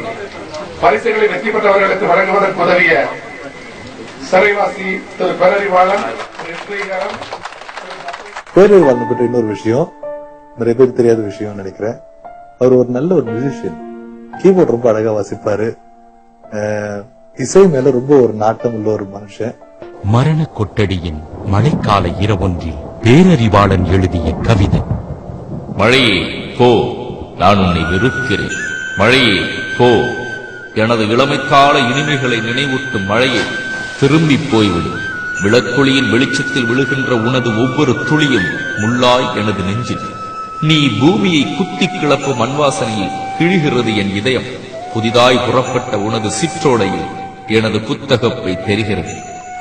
பரிசுகளை வெற்றி பெற்றவர்களுக்கு வழங்குவதற்கு உதவிய சிறைவாசி திரு பேரறிவாளன். பேரறிவாளன் பற்றி இன்னொரு விஷயம், நிறைய பேருக்கு தெரியாத விஷயம் நினைக்கிறேன். அவர் ஒரு நல்ல ஒரு மியூசிஷியன், கீபோர்ட் ரொம்ப அழகா வாசிப்பாரு, இசை மேல ரொம்ப ஒரு நாட்டம் உள்ள ஒரு மனுஷன். மரண கொட்டடியின் மழைக்கால இரவொன்றில் பேரறிவாளன் எழுதிய கவிதை. மழையே போ, நான் உன்னை வெறுக்கிறேன். மழையே போ, எனது இளமைக்கால இனிமைகளை நினைவூட்டும் மழையே திரும்பி போய்விடும். விளக்கொளியின் வெளிச்சத்தில் விழுகின்ற உனது ஒவ்வொரு துளியும் முள்ளாய் எனது நெஞ்சில். நீ பூமியை குத்தி கிளப்பும் மண்வாசனையை கிழிகிறது என் இதயம். புதிதாய் புறப்பட்ட உனது சிற்றோடையில் எனது புத்தகப்பை தெரிகிறது.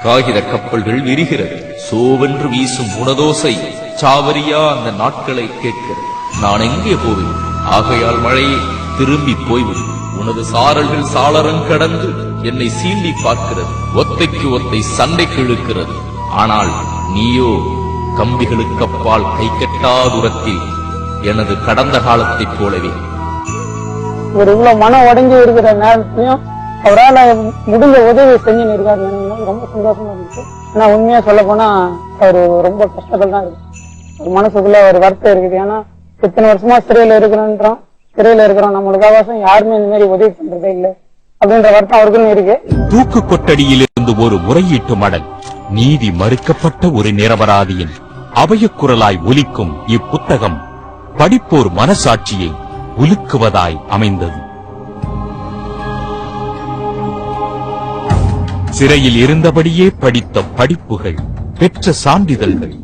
காகித கப்பல்கள் விரிகிறது. சோவென்று வீசும் உனதோசை சாவரியா அந்த நாட்களை கேட்கிறது. நான் எங்கே போவேன்? ஆகையால் மழையே திரும்பி போய்விடு. உனது சாரல்கள் சாளரம் கடந்து என்னை சீண்டி பார்க்கிறது. ஒத்தைக்கு ஒத்தை சண்டைக்கு இழுக்கிறது. ஆனால் நீயோ கம்பிகளுக்கு அப்பால் கை கெட்டா தூரத்தில் எனது கடந்த காலத்தைப் போலவே. ஒரு இவ்வளவு மனம் உடைஞ்சு இருக்கிற நேரத்திலையும் அவரால் முடிஞ்ச உதவி செஞ்சு இருக்காரு. ரொம்ப சந்தோஷமா இருந்துச்சு. ஆனா உண்மையா சொல்ல போனா அவரு ரொம்ப கஷ்டத்தில் தான் இருக்கு. ஒரு மனசுக்குள்ள ஒரு வருத்தம் இருக்குது. ஏன்னா இத்தனை வருஷமா சிறையில இருக்கிறோம் நம்மளுக்காக யாருமே இந்த மாதிரி உதவி பண்றதே இல்லை அப்படின்ற வருத்தம் அவருக்குன்னு இருக்கு. தூக்கு கொட்டடியிலிருந்து ஒரு முறையீட்டு மடல், நீதி மறுக்கப்பட்ட ஒரு நிரபராதியின் அபயக்குரலாய் ஒலிக்கும் இப்புத்தகம் படிப்போர் மனசாட்சியை உலுக்குவதாய் அமைந்தது. சிறையில் இருந்தபடியே படித்த படிப்புகள், பெற்ற சான்றிதழ்கள்,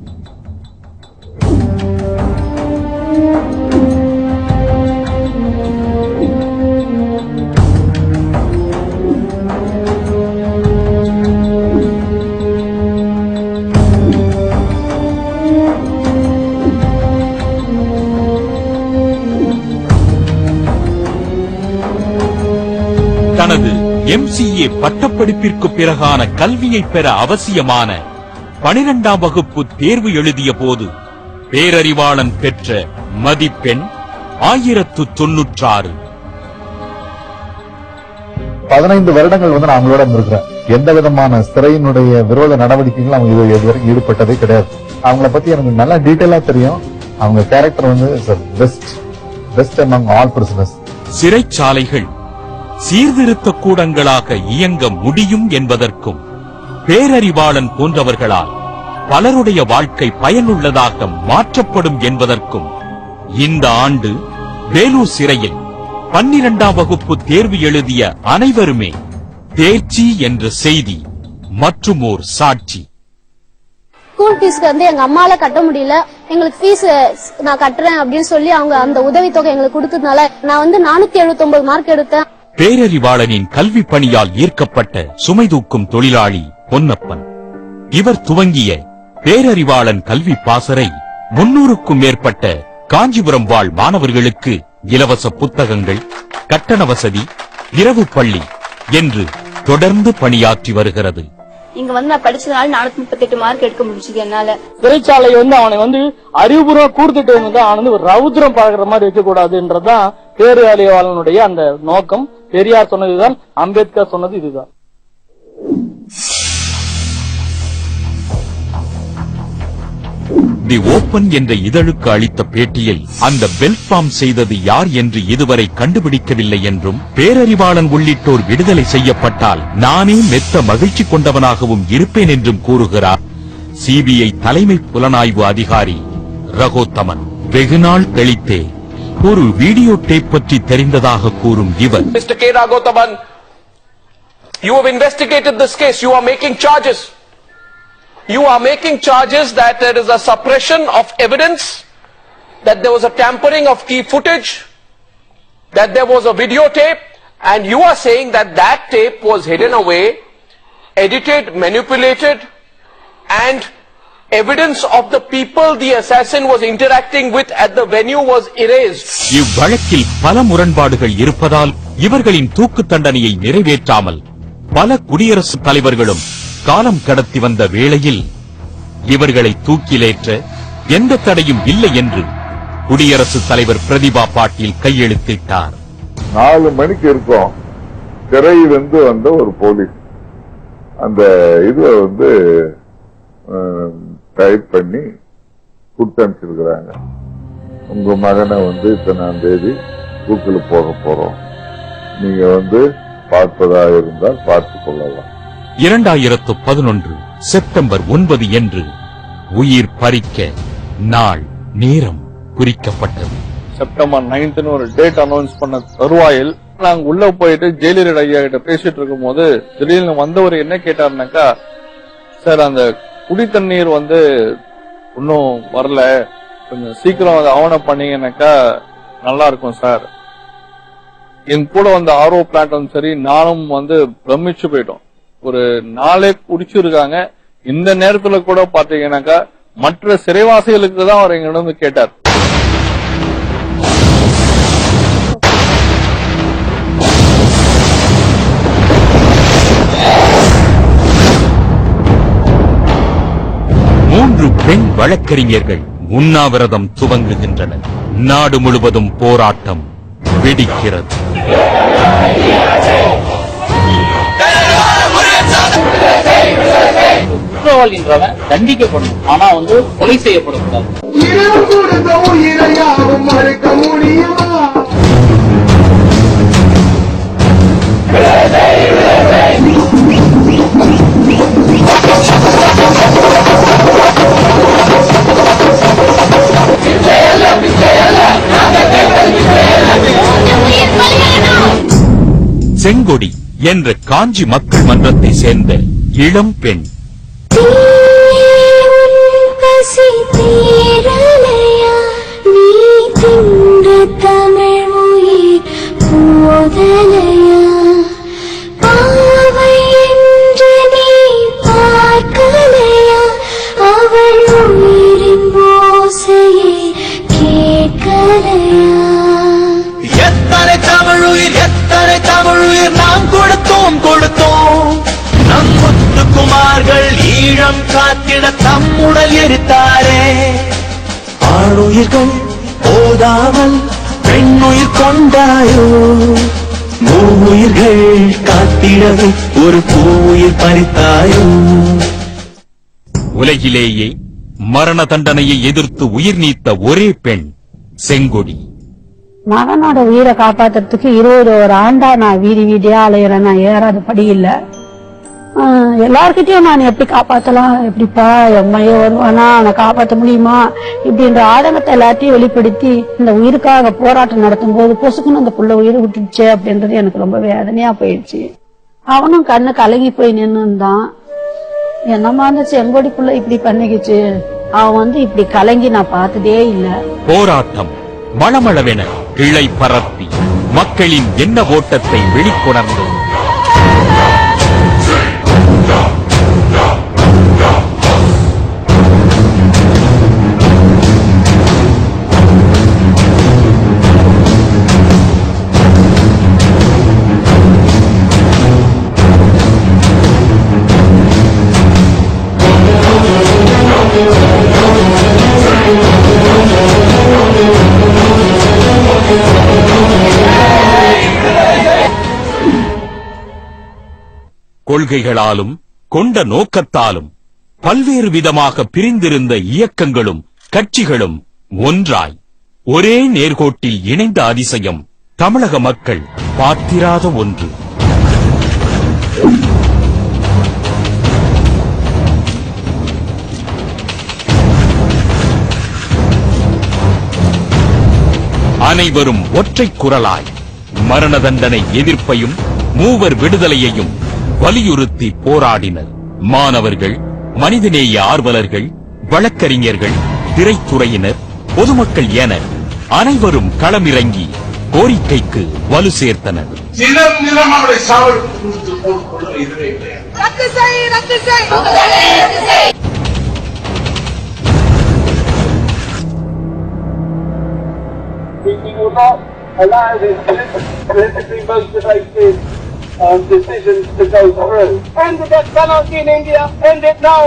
தனது MCA பட்டப்படிப்பிற்கு பிறகான கல்வியை பெற அவசியமான 12ஆம் வகுப்பு தேர்வு எழுதிய போது பேரறிவாளன் பெற்ற மதிப்பெண் 1096. 15 வருடங்கள் நான் அவங்களோட இருக்கிறேன். எந்த விதமான சிறையினுடைய விரோத நடவடிக்கைகள் அவங்க இதுவரை ஈடுபட்டதே கிடையாது. அவங்கள பத்தி எனக்கு நல்லா டீட்டெயிலா தெரியும். அவங்க character best among all prisoners. சிறைச்சாலைகள் சீர்திருத்த கூடங்களாக இயங்க முடியும் என்பதற்கும் பேரறிவாளன் போன்றவர்களால் பலருடைய வாழ்க்கை பயனுள்ளதாக மாற்றப்படும் என்பதற்கும் இந்த ஆண்டு வேலூர் சிறையில் 12ஆம் வகுப்பு தேர்வு எழுதிய அனைவருமே தேர்ச்சி என்ற செய்தி மற்றும் ஓர் சாட்சி. ஸ்கூல் ஃபீஸ்க்கு எங்க அம்மால கட்ட முடியல, எங்களுக்கு ஃபீஸ் நான் கட்டுறேன் அப்படின்னு சொல்லி அவங்க அந்த உதவித்தொகை எங்களுக்கு கொடுத்ததுனால நான் 479 மார்க் எடுத்தேன். பேரறிவாளனின் கல்வி பணியால் ஈர்க்கப்பட்ட சுமை தூக்கும் தொழிலாளி பொன்னப்பன். இவர் துவங்கிய பேரறிவாளன் கல்வி பாசறை 300க்கும் மேற்பட்ட காஞ்சிபுரம் வாழ் மாணவர்களுக்கு இலவச புத்தகங்கள், கட்டண வசதி, இரவு பள்ளி என்று தொடர்ந்து பணியாற்றி வருகிறது. இங்க நான் படிச்சதுனால 438 மார்க் எடுக்க முடிஞ்சது என்னால. சிறைச்சாலை அவனை அறிவுபூர்வம் கூர்த்துட்டு அவன் ஒரு ரவுத்ரம் பழகிற மாதிரி வைக்க கூடாதுன்றதுதான் பேரறிவாளனுடைய அந்த நோக்கம். பெரியார் சொன்னதுதான், அம்பேத்கர் சொன்னது இதுதான். தி ஓபன் என்ற இதழுக்கு அளித்த பேட்டியில் அந்த பெல்ஃபார்ம் செய்தது யார் என்று இதுவரை கண்டுபிடிக்கவில்லை என்றும், பேரறிவாளன் உள்ளிட்டோர் விடுதலை செய்யப்பட்டால் நானே மெத்த மகிழ்ச்சி கொண்டவனாகவும் இருப்பேன் என்றும் கூறுகிறார் சிபிஐ தலைமை புலனாய்வு அதிகாரி ரகோத்தமன். வெகுநாள் கழித்தே ஒரு வீடியோ டேப் பற்றி தெரிந்ததாக கூறும் இவர், Mr. K. Raghotaman, you have investigated this case. You are making charges. You are making charges that there is a suppression of evidence, that there was a tampering of key footage, that there was a videotape, and you are saying that that tape was hidden away, edited, manipulated, and evidence of the people the assassin was interacting with at the venue was erased. இவ்வழக்கில் பல முரண்பாடுகள் இருப்பதால் இவர்களின் தூக்கு தண்டனையை நிறைவேற்றாமல் பல குடியரசுத் தலைவர்களும் காலம் கடத்தி வந்த வேளையில் இவர்களை தூக்கிலேற்ற எந்த தடையும் இல்லை என்று குடியரசுத் தலைவர் பிரதிபா பாட்டீல் கையெழுத்திட்டார். 4 மணிக்கு இருக்கும். சிறையிலிருந்து வந்த ஒரு போலீஸ் அந்த இது டைப் பண்ணி கொடுத்து அனுப்பிச்சிருக்கிறாங்க. உங்க மகனை இத்தனாம் தேதி தூக்கில் போக போறோம், நீங்க பார்ப்பதா இருந்தால் பார்த்துக் கொள்ளலாம். 2011 செப்டம்பர் 9 என்று உயிர் பறிக்க நாள் நேரம் குறிக்கப்பட்டது. செப்டம்பர் 9 ஒரு டேட் அனௌன்ஸ் பண்ண தருவாயில் நாங்க உள்ள போயிட்டு ஜெயிலர் ஐயா கிட்ட பேசிட்டு இருக்கும் போது திடீர்னு வந்தவர் என்ன கேட்டாருனாக்கா, சார் அந்த குடி தண்ணீர் இன்னும் வரல, கொஞ்சம் சீக்கிரம் ஆவணம் பண்ணீங்கன்னாக்கா நல்லா இருக்கும் சார் என் கூட வந்த ஆர்ஓ பிளான்டும் சரி நானும் வந்து பிரமிச்சு போயிட்டோம். ஒரு நாளே குடிச்சிருக்காங்க. இந்த நேரத்துல கூட பாத்தீங்கன்னாக்கா மற்ற சிறைவாசிகளுக்கு தான் அவர் எங்கிட்ட வந்து கேட்டார். மூன்று பெண் வழக்கறிஞர்கள் உண்ணாவிரதம் துவங்குகின்றனர். நாடு முழுவதும் போராட்டம் வெடிக்கிறது. குற்றவாளின்றவன் தண்டிக்கப்படணும், ஆனா வந்து கொலை செய்யப்படக்கூடாது. செங்கொடி என்ற காஞ்சி மக்கள் மன்றத்தை சேர்ந்த இளம் பெண். எத்தனை தமிழுயிர் எத்தனை தமிழுயிர் நாம் கொடுத்தோம் நம் முத்துக்குமார்கள் ஈழம் காத்திட தம்முடல் எரித்தாரே. ஆணுயிர்கள் போதாமல் பெண்ணுயிர் கொண்டாயோ, மூவுயிர்கள் காத்திடவே ஒரு பூவுயிர் பறித்தாயோ. உலகிலேயே மரண தண்டனையை எதிர்த்து உயிர் நீத்த ஒரே பெண் செங்கொடி. மகனோட உயிரை காப்பாத்துறதுக்கு 21 ஆண்டா நான் வீதியா அலையிறேன். நான் ஏறாத படி இல்ல. எல்லார்கிட்டயும் நான் எப்படி காப்பாத்தலாம், எப்படிப்பா எம்மையோ வருவானா, அவனை காப்பாற்ற முடியுமா இப்படின்ற ஆதங்கத்தை எல்லாத்தையும் வெளிப்படுத்தி இந்த உயிருக்காக போராட்டம் நடத்தும் போது பொசுக்குன்னு அந்த புள்ள உயிர் விட்டுடுச்சு அப்படின்றது எனக்கு ரொம்ப வேதனையா போயிடுச்சு. அவனும் கண்ணு கலங்கி போய் நின்னுதான். என்னமா இருந்துச்சு, எங்கோடி புள்ள இப்படி பண்ணிக்கிச்சு, அவன் வந்து இப்படி கலங்கி நான் பார்த்ததே இல்ல. போராட்டம் மளமளவென கிளை பரப்பி மக்களின் எண்ண ஓட்டத்தை வெளிக்கொணர்ந்து கொள்கைகளாலும் கொண்ட நோக்கத்தாலும் பல்வேறு விதமாக பிரிந்திருந்த இயக்கங்களும் கட்சிகளும் ஒன்றாய் ஒரே நேர்கோட்டில் இணைந்த அதிசயம் தமிழக மக்கள் பார்த்திராத ஒன்று. அனைவரும் ஒற்றை குரலாய் மரண தண்டனை எதிர்ப்பையும் மூவர் விடுதலையையும் வலியுறுத்தி போராடினர். மாணவர்கள், மனிதநேய ஆர்வலர்கள், வழக்கறிஞர்கள், திரைத்துறையினர், பொதுமக்கள் என அனைவரும் களமிறங்கி கோரிக்கைக்கு வலு சேர்த்தனர். Decisions to go through. End the death penalty in India. End it now.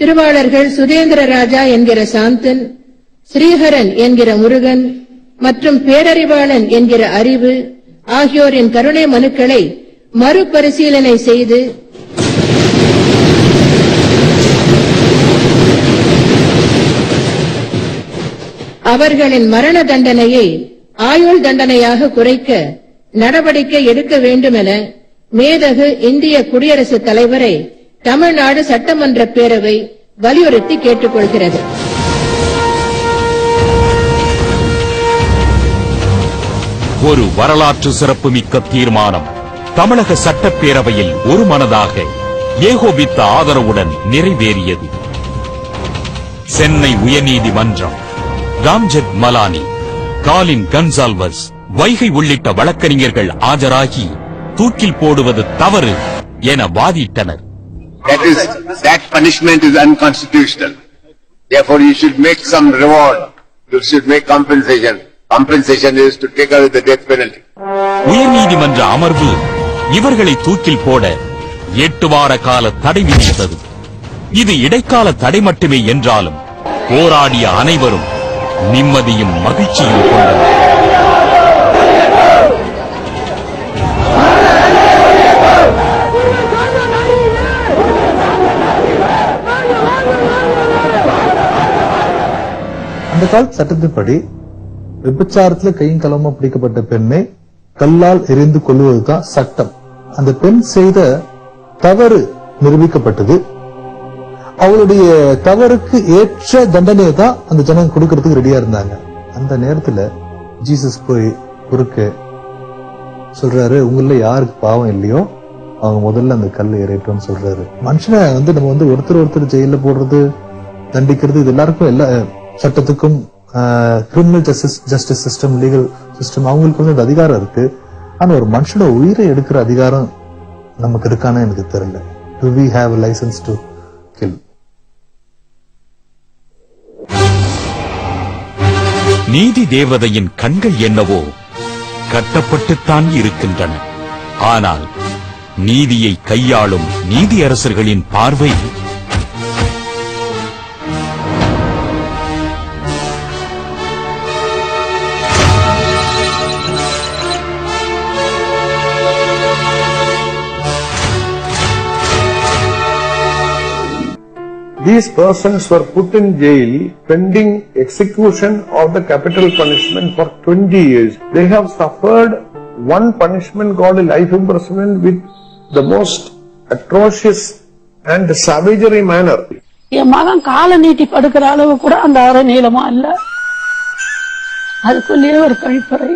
திருவாளர்கள் சுதேந்திர ராஜா என்கிற சாந்தன், ஸ்ரீஹரன் என்கிற முருகன் மற்றும் பேரறிவாளன் என்கிற அறிவு ஆகியோரின் கருணை மனுக்களை மறுபரிசீலனை செய்து அவர்களின் மரண தண்டனையை ஆயுள் தண்டனையாக குறைக்க நடவடிக்கை எடுக்க வேண்டும் என மேதகு இந்திய குடியரசுத் தலைவரை தமிழ்நாடு சட்டமன்ற பேரவை வலியுறுத்தி கேட்டுக்கொள்கிறது. ஒரு வரலாற்று சிறப்புமிக்க தீர்மானம் தமிழக சட்டப்பேரவையில் ஒருமனதாக ஏகோபித்த ஆதரவுடன் நிறைவேறியது. சென்னை உயர்நீதிமன்றம் ராம்ஜெத் மலானி, காலின் கன்சால்வஸ், வைகை உள்ளிட்ட வழக்கறிஞர்கள் ஆஜராகி தூக்கில் போடுவது தவறு என வாதிட்டனர். That punishment is unconstitutional. Therefore, you should make some reward. You should make compensation. Compensation is to take away the death penalty. உயர்நீதிமன்ற அமர்வு இவர்களை தூக்கில் போட 8 வார கால தடை விதித்தது. இது இடைக்கால தடை மட்டுமே என்றாலும் போராடிய அனைவரும் நிம்மதியும் மகிழ்ச்சியும் கொண்டனர். அந்த கால சட்டத்தின்படி விபச்சாரத்துல கையும் களமா பிடிக்கப்பட்ட பெண்ணை கல்லால் எரிந்து கொள்வதுதான் சட்டம். அந்த பெண் செய்த தவறு நிரூபிக்கப்பட்டது. அவளுடைய தவறுக்கு ஏற்ற தண்டனையை தான் அந்த ஜனங்க கொடுக்கறதுக்கு ரெடியா இருந்தாங்க. அந்த நேரத்துல ஜீசஸ் போய் குறுக்க சொல்றாரு, உங்கள யாருக்கு பாவம் இல்லையோ அவங்க முதல்ல அந்த கல்லை எறியட்டும் சொல்றாரு. மனுஷனை நம்ம ஒருத்தர் ஜெயில போடுறது, தண்டிக்கிறது, இது எல்லாருக்கும் எல்லா சட்டத்துக்கும் criminal justice system, legal system அவங்களுக்கு அதிகாரம் இருக்கு. ஆனா ஒரு மனுஷனோட உயிரை எடுக்கிற அதிகாரம் நமக்கு இருக்கான்னு எனக்கு தெரியல. Do we have a license to kill? நீதி தேவதையின் கண்கள் என்னவோ கட்டப்பட்டுத்தான் இருக்கின்றன. ஆனால் நீதியை கையாளும் நீதியரசர்களின் பார்வை These persons were put in jail pending execution of the capital punishment for 20 years. They have suffered one punishment called life imprisonment with the most atrocious and savagery manner. என் மகன் காலை நீட்டி படுக்கிற அளவு கூட அந்த அறை நீளமா இல்ல. அதுக்குள்ளேயே ஒரு கழிப்பறை.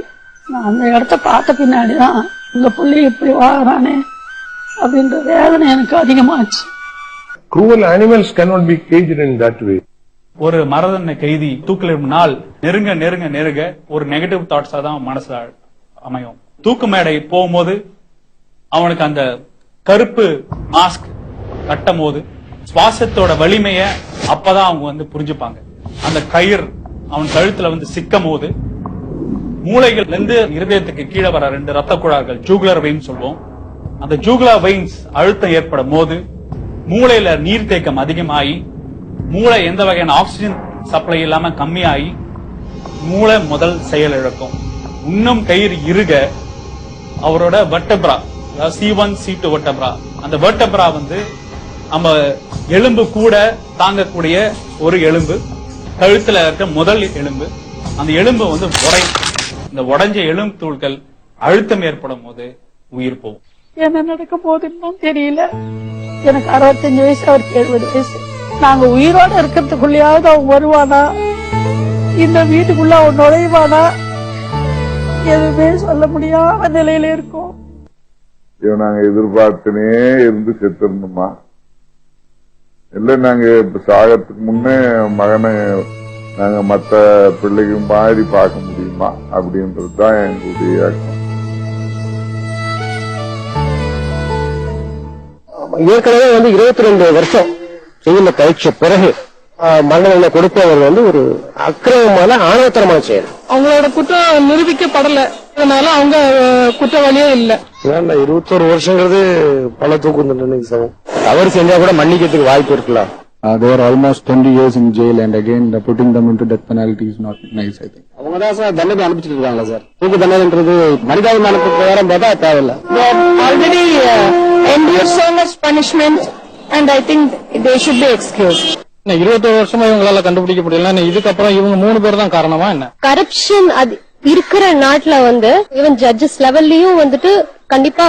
நான் அந்த இடத்த பார்த்த பின்னாடிதான் இந்த புள்ளி இப்படி வாழறானே அப்படின்ற வேதனை எனக்கு அதிகமாச்சு. Cruel animals cannot be caged in that way. ஒரு மரண கைதி தூக்கிலிடும் நாள் நெருங்க நெருங்க நெருங்க ஒரு நெகட்டிவ் தாட்ஸா தான் மனசுல அமையும். தூக்கு மேடை போகும்போது அவனுக்கு அந்த கருப்பு மாஸ்க் கட்டும் போது சுவாசத்தோட வலிமைய அப்பதான் அவங்க புரிஞ்சுப்பாங்க. அந்த கயிறு அவன் கழுத்துல சிக்கும் போது மூளைகள்ல இருந்து இருதயத்துக்கு கீழே வர 2 ரத்த குழாய்கள் ஜூகுலர் வெயின்ஸ் சொல்லுவோம். அந்த ஜூகுலர் வெயின்ஸ் அழுத்தம் ஏற்படும் போது மூளையில நீர்த்தேக்கம் அதிகமாகி மூளை எந்த வகையான ஆக்சிஜன் சப்ளை இல்லாம கம்மியாகி மூளை முதல் செயல் இழக்கும். இன்னும் கயிறு இருக அவரோட வெர்டெப்ரா, C1 C2 வெர்டெப்ரா, அந்த வெர்டெப்ரா நம்ம எலும்பு கூட தாங்கக்கூடிய ஒரு எலும்பு, கழுத்துல இருக்க முதல் எலும்பு, அந்த எலும்பு உடையும். இந்த உடைஞ்ச எலும்பு தூள்கள் அழுத்தம் ஏற்படும் போது உயிர் போகும். என்ன நடக்க போகுதுன்னு தெரியல. எனக்கு 65 வயசு, அவருக்கு 70 வயசு. நாங்க உயிரோட இருக்கிறதுக்குள்ளயாவது அவன் வருவானா, இந்த வீட்டுக்குள்ள அவன் நுழைவானா, எதுவுமே சொல்ல முடியாத நிலையில இருக்கும். நாங்க எதிர்பார்த்துனே இருந்து செத்துருந்தோமா இல்ல நாங்க சாகத்துக்கு முன்னே மகனை நாங்க மத்த பிள்ளைக்கு மாதிரி பார்க்க முடியுமா அப்படின்றதுதான் எங்களுடைய ஏற்கனவே 22 வருஷம் ஜெயில கழிச்ச பிறகு மரண தண்டனை கொடுப்பவர் ஒரு அக்கிரமமான ஆணவத்தரமான செயல். அவங்களோட குற்றம் நிரூபிக்கப்படல, அதனால அவங்க குற்றவாளியே இல்ல. 21 வருஷங்கிறது பல தூக்கு தண்டனைக்கு சமம். தவறு செஞ்சா கூட மன்னிக்கிறதுக்கு வாய்ப்பு இருக்கலாம். They are almost 20 years in jail and again putting them into death penalty is not nice, I think. அவங்கதான் சார் தண்டனை அனுப்பிச்சிட்டு இருக்காங்களா சார்? தூக்கு தண்டனைன்றது மனிதாபிமானத்துக்கு பிரகாரம் பார்த்தா தேவையில்லை. Already endured so much punishment and I think they should be excused. 21 வருஷமா இவங்களால கண்டுபிடிக்க முடியல. இதுக்கப்புறம் இவங்க 3 பேர் தான் காரணமா என்ன? கரப்ஷன் இருக்கிற நாட்டுல ஈவன் ஜட்ஜஸ் லெவல்லயும் கண்டிப்பா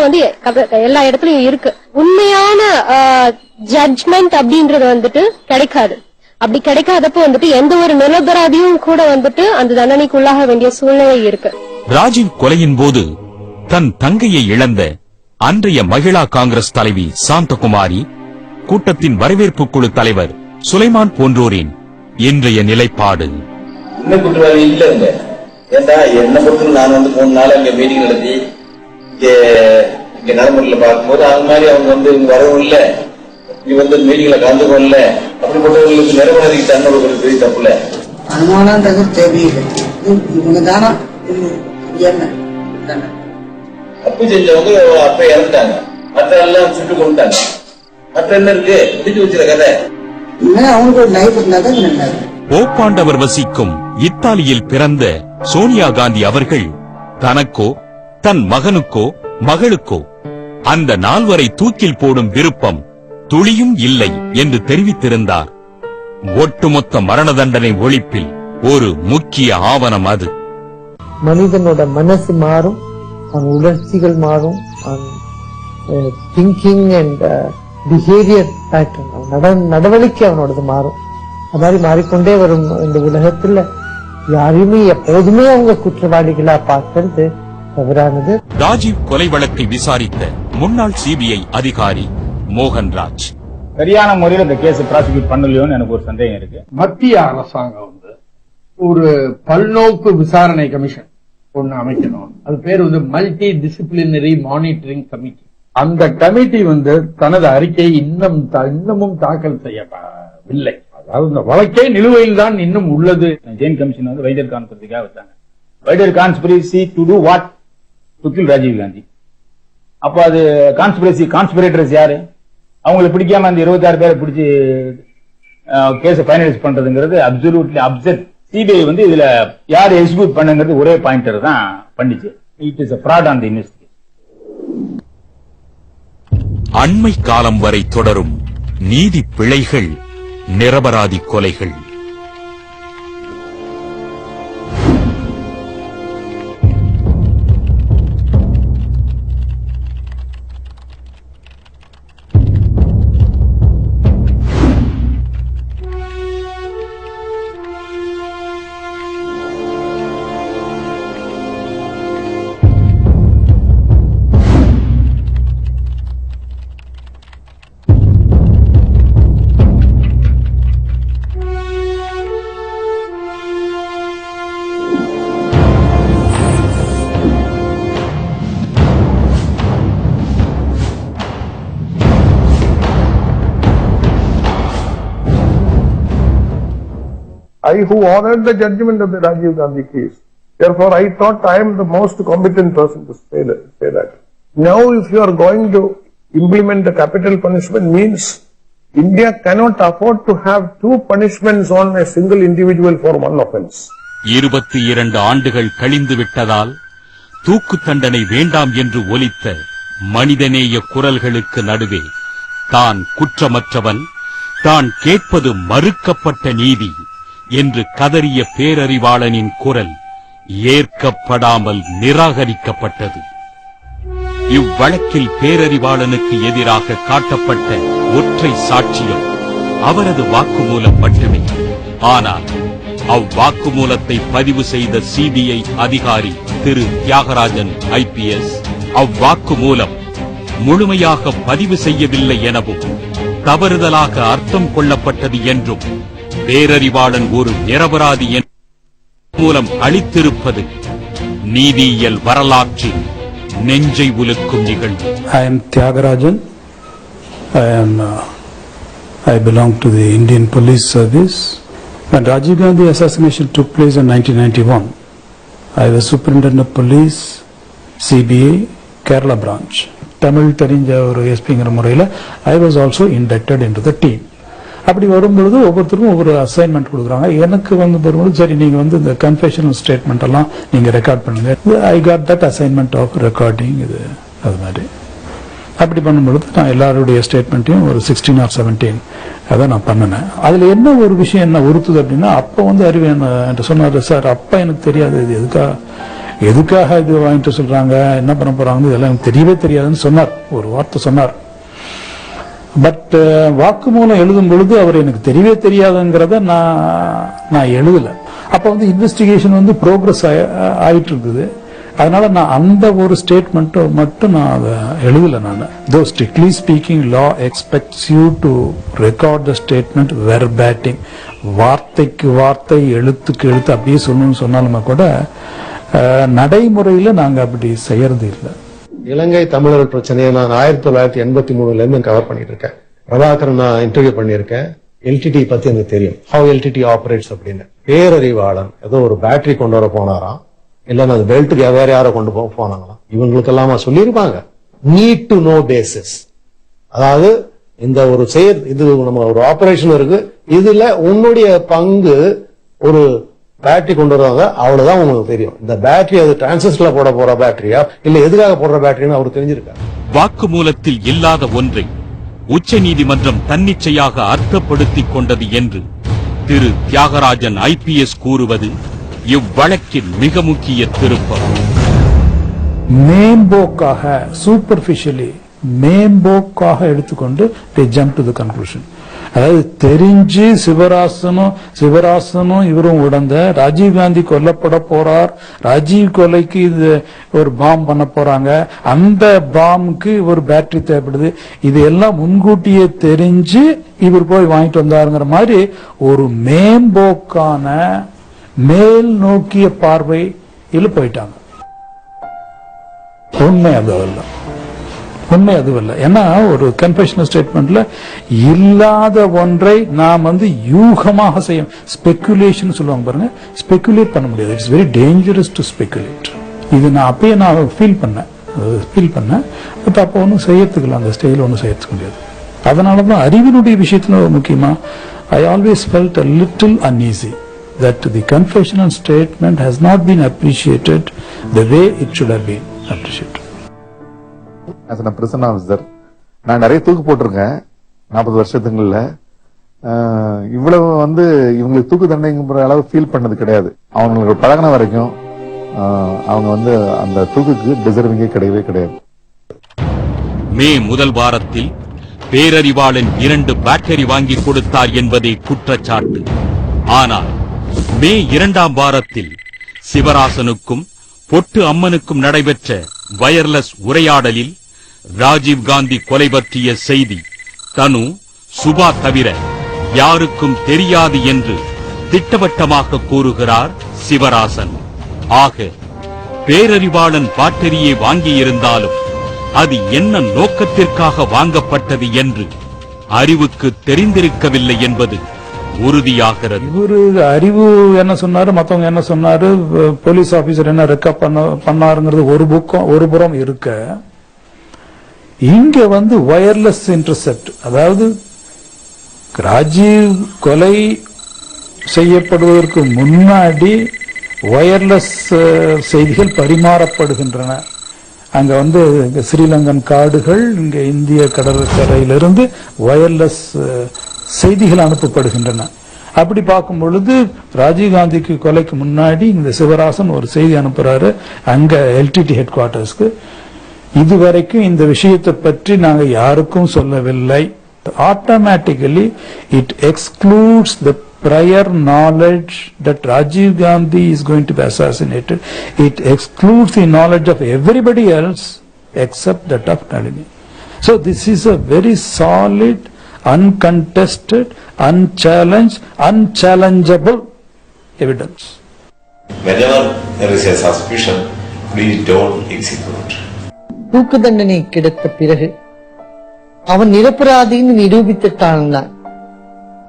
எல்லா இடத்துலயும் இருக்கு. உண்மையான ஜட்ஜ்மெண்ட் அப்படின்றது கிடைக்காது. அப்படி கிடைக்காதப்போ எந்த ஒரு நிரபராதியும் கூட அந்த தண்டனைக்குள்ளாக வேண்டிய சூழ்நிலை இருக்கு. ராஜீவ் கொலையின் போது தன் தங்கையை இழந்த அன்றைய மகிழா காங்கிரஸ் தலைவி சாந்தகுமாரி, கூட்டத்தின் வரவேற்பு குழு தலைவர் சுலைமான் போன்றோரின் இன்றைய நிலைப்பாடு. இன்னும் குற்றவாளி இல்லைங்க. ஏண்டா என்ன பொறுத்து நான் 3 நாள் அங்க மீட்டிங் நடத்தி இங்க நடைமுறையில பார்க்கும்போது அது மாதிரி அவங்க இங்க வரவும் இல்லை, நீ மீட்டிங்ல கலந்துக்கும் இல்ல, அப்படிப்பட்டவர்களுக்கு நிரபராதிக்கு தண்டனை கொடுக்கறது பெரிய தப்புல. அனுமானன்றது தெரியல. இவங்க தானா என்ன தப்பு செஞ்சவங்க அப்ப இறந்துட்டாங்க, மற்ற எல்லாம் சுட்டு கொண்டுட்டாங்க. மற்ற என்ன இருக்கு முடிச்சு வச்சிருக்க கதை. அவங்களுக்கு ஒரு லைஃப் இருந்தாதான் நல்லது. போப்பாண்டவர் வசிக்கும் இத்தாலியில் பிறந்த சோனியா காந்தி அவர்கள் தனக்கோ தன் மகனுக்கோ மகளுக்கோ அந்த நால்வரை தூக்கில் போடும் விருப்பம் துளியும் இல்லை என்று தெரிவித்திருந்தார். ஒட்டுமொத்த மரண தண்டனை ஒழிப்பில் ஒரு முக்கிய ஆவணம் அது. மனிதனோட மனசு மாறும், அவன் உணர்ச்சிகள் மாறும், திங்கிங் அண்ட் பிஹேவியர் பேட்டர்ன், நடவடிக்கை அவனோடது மாறும். அது மாதிரி மாறிக்கொண்டே வரும் இந்த உலகத்துல யாரையுமே எப்போதுமே அவங்க குற்றவாளிகளா பார்க்கறது தவறானது. ராஜீவ் கொலை வழக்கை விசாரித்த முன்னாள் சிபிஐ அதிகாரி மோகன்ராஜ், சரியான முறையில் இந்த கேஸ் ப்ராசிக்யூட் பண்ணலையோன்னு எனக்கு ஒரு சந்தேகம் இருக்கு. மத்திய அரசாங்கம் ஒரு பல்நோக்கு விசாரணை கமிஷன் ஒண்ணு அமைக்கணும். அது பேர் மல்டி டிசிப்ளினரி மானிட்டரிங் கமிட்டி. அந்த கமிட்டி தனது அறிக்கையை இன்னமும் தாக்கல் செய்யவில்லை. அதாவது இந்த வழக்கே நிலுவையில் தான் இன்னும் உள்ளது. ஜெயின் கமிஷன் வைடர் கான்ஸ்பிரசிக்காக வச்சாங்க. Wider conspiracy to to what? To kill Rajiv Gandhi. அப்ப அது கான்ஸ்பிரேட்டர்ஸ் யாரு? அவங்களை பிடிக்காம அந்த 26 பேரை பிடிச்சி கேஸை ஃபைனலைஸ் பண்றதுங்கிறது அப்சல்யூட்லி அப்செட். சிபிஐ இதுல யார் எக்ஸிக்யூட் பண்ணுங்கிறது ஒரே பாயிண்டர் தான் பண்ணிச்சு. It is a fraud on the investigation. அண்மை காலம் வரை தொடரும் நீதி பிழைகள், நிரபராதி கொலைகள். I who honored the judgment of the Rajiv Gandhi case. Therefore, I thought I am the most competent person to say that. Now, if you are going to implement the capital punishment, means India cannot afford to have 2 punishments on a single individual for one offence. 22 ஆண்டுகள் கழிந்து விட்டதால் தூக்கு தண்டனை வேண்டாம் என்று ஒலித்த மனிதநேய குரல்களுக்கு நடுவே தான் குற்றமற்றவன், தான் கேட்பது மறுக்கப்பட்ட நீதி என்று கதறிய பேரறிவாளனின் குரல் ஏற்கப்படாமல் நிராகரிக்கப்பட்டது. இவ்வழக்கில் பேரறிவாளனுக்கு எதிராக காட்டப்பட்ட ஒற்றை சாட்சியம் அவரது வாக்குமூலம் மட்டுமே. ஆனால் அவ்வாக்குமூலத்தை பதிவு செய்த சிபிஐ அதிகாரி திரு தியாகராஜன் ஐபிஎஸ் அவ்வாக்குமூலம் முழுமையாக பதிவு செய்யவில்லை எனவும் தவறுதலாக அர்த்தம் கொள்ளப்பட்டது என்றும் பேரறிவாளன் ஒரு நிரபராதி மூலம் அளித்திருப்பது நீதியியல் வரலாற்றில் நெஞ்சை உலுக்கும் நிகழ்வு. I am Tyagarajan. I belong to the Indian Police Service. When Rajiv Gandhi assassination took place in 1991, I was Superintendent of Police, CBI, Kerala branch. Tamil தெரிஞ்ச ஒரு எஸ்பிங்கிற முறையில் I was also inducted into the team. அப்படி வரும்பொழுது ஒவ்வொருத்தருக்கும் ஒவ்வொரு assignment கொடுக்குறாங்க. எனக்கு வரும்போது சரி நீங்க இந்த கன்ஃபெஷனல் ஸ்டேட்மெண்ட் எல்லாம் நீங்க ரெக்கார்ட் பண்ணுங்க. I got that assignment of recording. இது அது மாதிரி அப்படி பண்ணும்பொழுது நான் எல்லாருடைய ஸ்டேட்மெண்ட்டையும் ஒரு 16 or 17 அதை நான் பண்ணினேன். அதுல என்ன ஒரு விஷயம் என்ன உறுத்துது அப்படின்னா, அப்ப அறிவு என்ன சொன்னாரு, சார் அப்ப எனக்கு தெரியாது இது எதுக்காக இது வாங்கிட்டு சொல்றாங்க, என்ன பண்ண போறாங்க, இதெல்லாம் எனக்கு தெரியவே தெரியாதுன்னு சொன்னார். ஒரு வார்த்தை சொன்னார். பட் வாக்குமூலம் எழுதும் பொழுது அவர் எனக்கு தெரியவே தெரியாதுங்கிறத நான் எழுதல. அப்ப இன்வெஸ்டிகேஷன் ப்ரோக்ரஸ் ஆயிட்டு இருக்குது. அதனால நான் அந்த ஒரு ஸ்டேட்மெண்ட் மட்டும் நான் அதை எழுதல. நான் though strictly speaking law expects you to record the statement verbatim, வார்த்தைக்கு வார்த்தை எழுத்துக்கு எழுத்து அப்படியே சொல்லணும்னு சொன்னாலுமே கூட நடைமுறையில நாங்க அப்படி செய்யறது இல்லை. இலங்கை தமிழர் பிரச்சனையை நான் 1983 இருந்து கவர் பண்ணிட்டு இருக்கேன். பிரபாகரன் நான் இன்டர்வியூ பண்ணியிருக்கேன். எல்டிடி பத்தி எனக்கு தெரியும், ஹவ் எல்டிடி ஆபரேட்ஸ் அப்படின்னு. பேரறிவாளன் ஏதோ ஒரு பேட்டரி கொண்டு வர போனாராம், இல்லன்னா அது பெல்ட்டுக்கு வேற யாரோ கொண்டு போனாங்களாம். இவங்களுக்கு எல்லாம் சொல்லியிருப்பாங்க நீட் டு நோ பேசிஸ். அதாவது இந்த ஒரு இது நம்ம ஒரு ஆபரேஷன் இருக்கு, இதுல உன்னுடைய பங்கு ஒரு பேட்டரி கொண்டு வருவாங்க, அவ்வளவுதான் உங்களுக்கு தெரியும். இந்த பேட்டரி அது டிரான்சிஸ்டர்ல போட போற பேட்டரியா இல்ல எதுக்காக போடுற பேட்டரின்னு அவருக்கு தெரிஞ்சிருக்காரு. வாக்குமூலத்தில் இல்லாத ஒன்றை உச்ச நீதிமன்றம் தன்னிச்சையாக அர்த்தப்படுத்திக் கொண்டது என்று திரு தியாகராஜன் IPS கூறுவது இவ்வழக்கில் மிக முக்கிய திருப்பம். மேம்போக்காக சூப்பர்ஃபிஷியலி மேம்போக்காக எடுத்துக்கொண்டு they jump to the conclusion. அதாவது தெரிஞ்சு சிவராசனும் இவரும் உடந்த ராஜீவ்காந்தி கொல்லப்பட போறார், ராஜீவ் கொலைக்கு இது ஒரு பாம் பண்ண போறாங்க, அந்த பாம்புக்கு ஒரு பேட்டரி தேவைப்படுது, இது எல்லாம் முன்கூட்டியே தெரிஞ்சு இவர் போய் வாங்கிட்டு வந்தாருங்கிற மாதிரி ஒரு மேம்போக்கான மேல் நோக்கிய பார்வையில் போயிட்டாங்க. உண்மை அதுவல்ல. ஏன்னா ஒரு கன்ஃபெஷனல் ஸ்டேட்மெண்ட்ல இல்லாத ஒன்றை நாம் யூகமாக செய்யும், ஸ்பெகுலேஷன் சொல்லுவாங்க பாருங்க, ஸ்பெகுலேட் பண்ண முடியாது. It's very dangerous to speculate. இது நான் அப்பயே நான் ஃபீல் பண்ணேன். பட் அப்போ ஒன்றும் செய்யறதுக்கு அந்த ஸ்டைல ஒன்றும் செய்யறதுக்கு முடியாது. அதனாலதான் அறிவினுடைய விஷயத்துல முக்கியமா I always felt a little uneasy that the confessional statement has not been appreciated the way it should have been appreciated. as a prison officer நான் நிறைய தூக்கு போட்டிருக்கேன் 40 வருஷத்துக்குள்ள. இவ்வளவு இவங்களுக்கு தூக்கு தண்டனைங்கிற அளவு ஃபீல் பண்ணது கிடையாது. அவங்களுக்கு பழகின வரைக்கும் அவங்க அந்த தூக்குக்கு டிசர்விங்கே கிடையாது. மே முதல் வாரத்தில் பேரறிவாளன் 2 பேட்டரி வாங்கி கொடுத்தார் என்பதே குற்றச்சாட்டு. ஆனால் மே 2ஆம் வாரத்தில் சிவராசனுக்கும் பொட்டு அம்மனுக்கும் நடைபெற்ற வயர்லெஸ் உரையாடலில் ராஜீவ்காந்தி கொலை பற்றிய செய்தி தனு சுபா தவிர யாருக்கும் தெரியாது என்று திட்டவட்டமாக கூறுகிறார் சிவராசன். ஆக பேரறிவாளன் பாட்டரியை வாங்கியிருந்தாலும் அது என்ன நோக்கத்திற்காக வாங்கப்பட்டது என்று அறிவுக்கு தெரிந்திருக்கவில்லை என்பது உறுதியாகிறது. இவரு அறிவு என்ன சொன்னாரு, மத்தவங்க என்ன சொன்னாரு, போலீஸ் ஆபீசர் என்ன ரெக்கார்ட் பண்ணாருங்கிறது ஒரு புறம் இருக்க, இங்க வயர்லெஸ் இன்டர்செப்ட், அதாவது ராஜீவ் கொலை செய்யப்படுவதற்கு முன்னாடி வயர்லெஸ் செய்திகள் பரிமாறப்படுகின்றன. அங்க ஸ்ரீலங்கன் காடுகள், இங்க இந்திய கடற்கரையிலிருந்து வயர்லெஸ் செய்திகள் அனுப்பப்படுகின்றன. அப்படி பார்க்கும் பொழுது ராஜீவ்காந்திக்கு கொலைக்கு முன்னாடி இந்த சிவராசன் ஒரு செய்தி அனுப்புறாரு அங்க LTT ஹெட் குவார்டர்ஸ்க்கு. இதுவரைக்கும் இந்த விஷயத்தை பற்றி நாங்க யாருக்கும் சொல்லவில்லை. Automatically it excludes the prior knowledge that Rajiv Gandhi is going to be assassinated. It excludes the knowledge of everybody else except that of Nalini. So this is a very solid, uncontested, unchallenged, unchallengeable evidence. Whenever there is a suspicion, please don't execute. தூக்கு தண்டனை கிடைத்த பிறகு அவன் நிரபராதின்னு நிரூபித்துட்டான்னா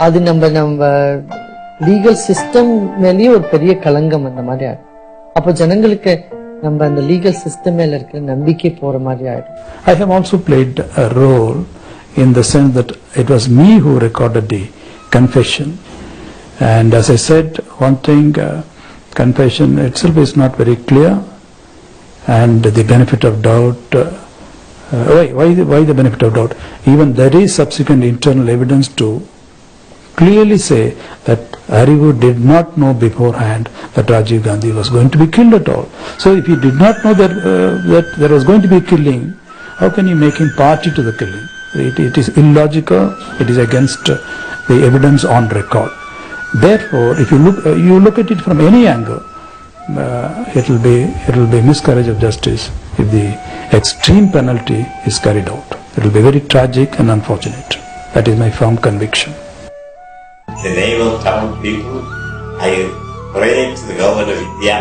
அது நம்ம legal system மேலேயே ஒரு பெரிய களங்கம் அந்த மாதிரி ஆயிடும். அப்போ ஜனங்களுக்கு நம்ம அந்த லீகல் சிஸ்டம் மேல இருக்கிற நம்பிக்கை போற மாதிரி ஆயிடும். I have also played a role in the sense that it was me who recorded the confession, and as I said, one thing, confession itself is not very clear, and the benefit of doubt. Why the benefit of doubt? Even there is subsequent internal evidence to clearly say that Arivu did not know beforehand that Rajiv Gandhi was going to be killed at all. So if he did not know that there was going to be killing, how can you make him party to the killing? It is illogical. It is against the evidence on record. Therefore, if you look at it from any angle, it will be miscarriage of justice if the extreme penalty is carried out. It will be very tragic and unfortunate. That is my firm conviction. In the name of Tamil people, I pray to the government of India,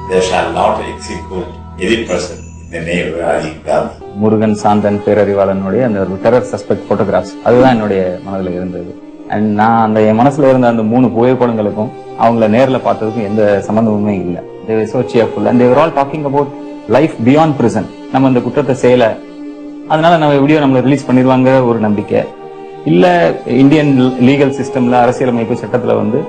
they shall not execute any person in the name of Rajiv Gandhi. Murugan Santhan பேரறிவாளனுடைய அந்த terror suspect photographs அதுதான் என்னுடைய மனதில் இருந்தது. And நான் அந்த என் மனசுல இருந்த அந்த 3 புகைப்படங்களுக்கும் அவங்கள நேர்ல பார்த்ததுக்கும் எந்த சம்பந்தமுமே இல்லை. They were so cheerful and they were all talking about life beyond prison. நம்ம அந்த குற்றத்தை செய்யல, அதனால நம்ம வீடியோ நம்மள ரிலீஸ் பண்ணிடுவாங்க ஒரு நம்பிக்கை இல்ல. இந்தியன் லீகல் சிஸ்டம்ல அரசியலமைப்பு சட்டத்துல வந்து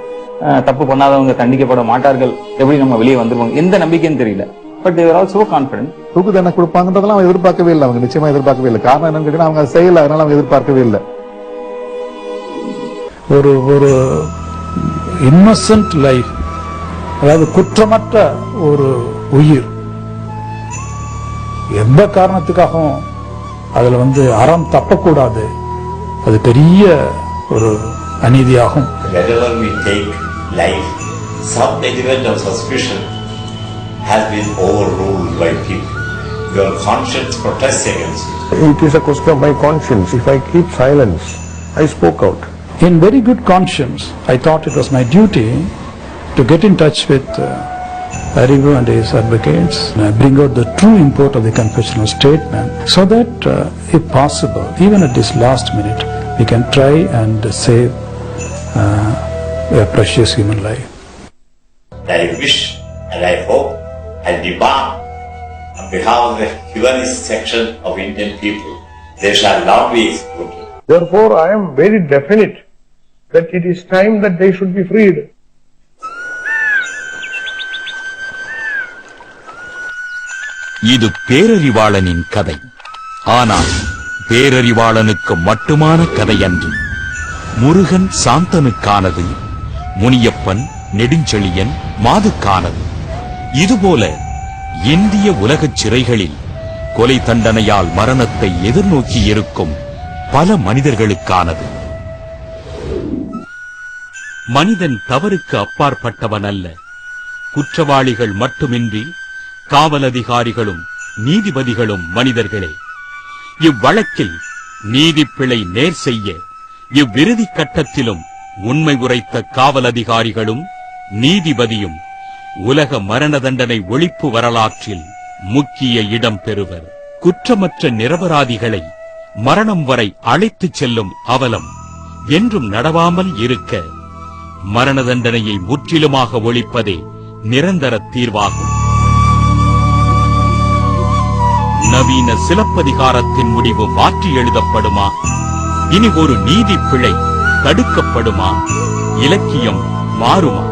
தப்பு பண்ணாதவங்க தண்டிக்கப்பட மாட்டார்கள், எப்படி நம்ம வெளியே வந்துருவாங்க, எந்த நம்பிக்கைன்னு தெரியல. But they're all so confident. தூக்கு தண்டனை கொடுப்பாங்கன்றதெல்லாம் அவங்க எதிர்பார்க்கவே இல்லை, அவங்க நிச்சயமா எதிர்பார்க்கவே இல்லை. காரணம் என்னன்னு கேட்டீங்கன்னா அவங்க செய்யல, அதனால அவங்க எதிர்பார்க்கவே இல்லை. ஒரு இன்னசென்ட் லைஃப், அதாவது குற்றமற்ற ஒரு உயிர் எந்த காரணத்துக்காகவும் அதுல வந்து அறம் தப்பக்கூடாது, அது பெரிய ஒரு அநீதியாகும். Wherever we take life, some element of suspicion has been overruled by people. Your conscience protests against it. It is a question of my conscience. If I keep silence, I spoke out. In very good conscience, I thought it was my duty to get in touch with Arivu and his advocates, bring out the true import of the confessional statement, so that if possible, even at this last minute, we can try and save a precious human life. I wish and I hope and demand on behalf of the humanist section of Indian people, they shall not be executed. Therefore, I am very definite that it is time that they should be freed. இது பேரறிவாளனின் கதை. ஆனால் பேரறிவாளனுக்கு மட்டுமான கதை அன்று. முருகன் சாந்தனுக்கானது, முனியப்பன் நெடுஞ்செழியன் மாதுக்கானது. இதுபோல இந்திய உலகச் சிறைகளில் கொலை தண்டனையால் மரணத்தை எதிர்நோக்கி இருக்கும் பல மனிதர்களுக்கானது. மனிதன் தவறுக்கு அப்பாற்பட்டவன் அல்ல. குற்றவாளிகள் மட்டுமின்றி காவல் அதிகாரிகளும் நீதிபதிகளும் மனிதர்களே. இவ்வழக்கில் நீதிப்பிழை நேர் செய்ய இவ்விறுதி கட்டத்திலும் உண்மை உரைத்த காவல் அதிகாரிகளும் நீதிபதியும் உலக மரண தண்டனை ஒழிப்பு வரலாற்றில் முக்கிய இடம் பெறுவர். குற்றமற்ற நிரபராதிகளை மரணம் வரை அழைத்துச் செல்லும் அவலம் என்றும் நடவாமல் இருக்க மரண தண்டனையை முற்றிலுமாக ஒழிப்பதே நிரந்தர தீர்வாகும். நவீன சிலப்பதிகாரத்தின் முடிவு மாற்றி எழுதப்படுமா? இனி ஒரு நீதி பிழை தடுக்கப்படுமா? இலக்கியம் மாறுமா?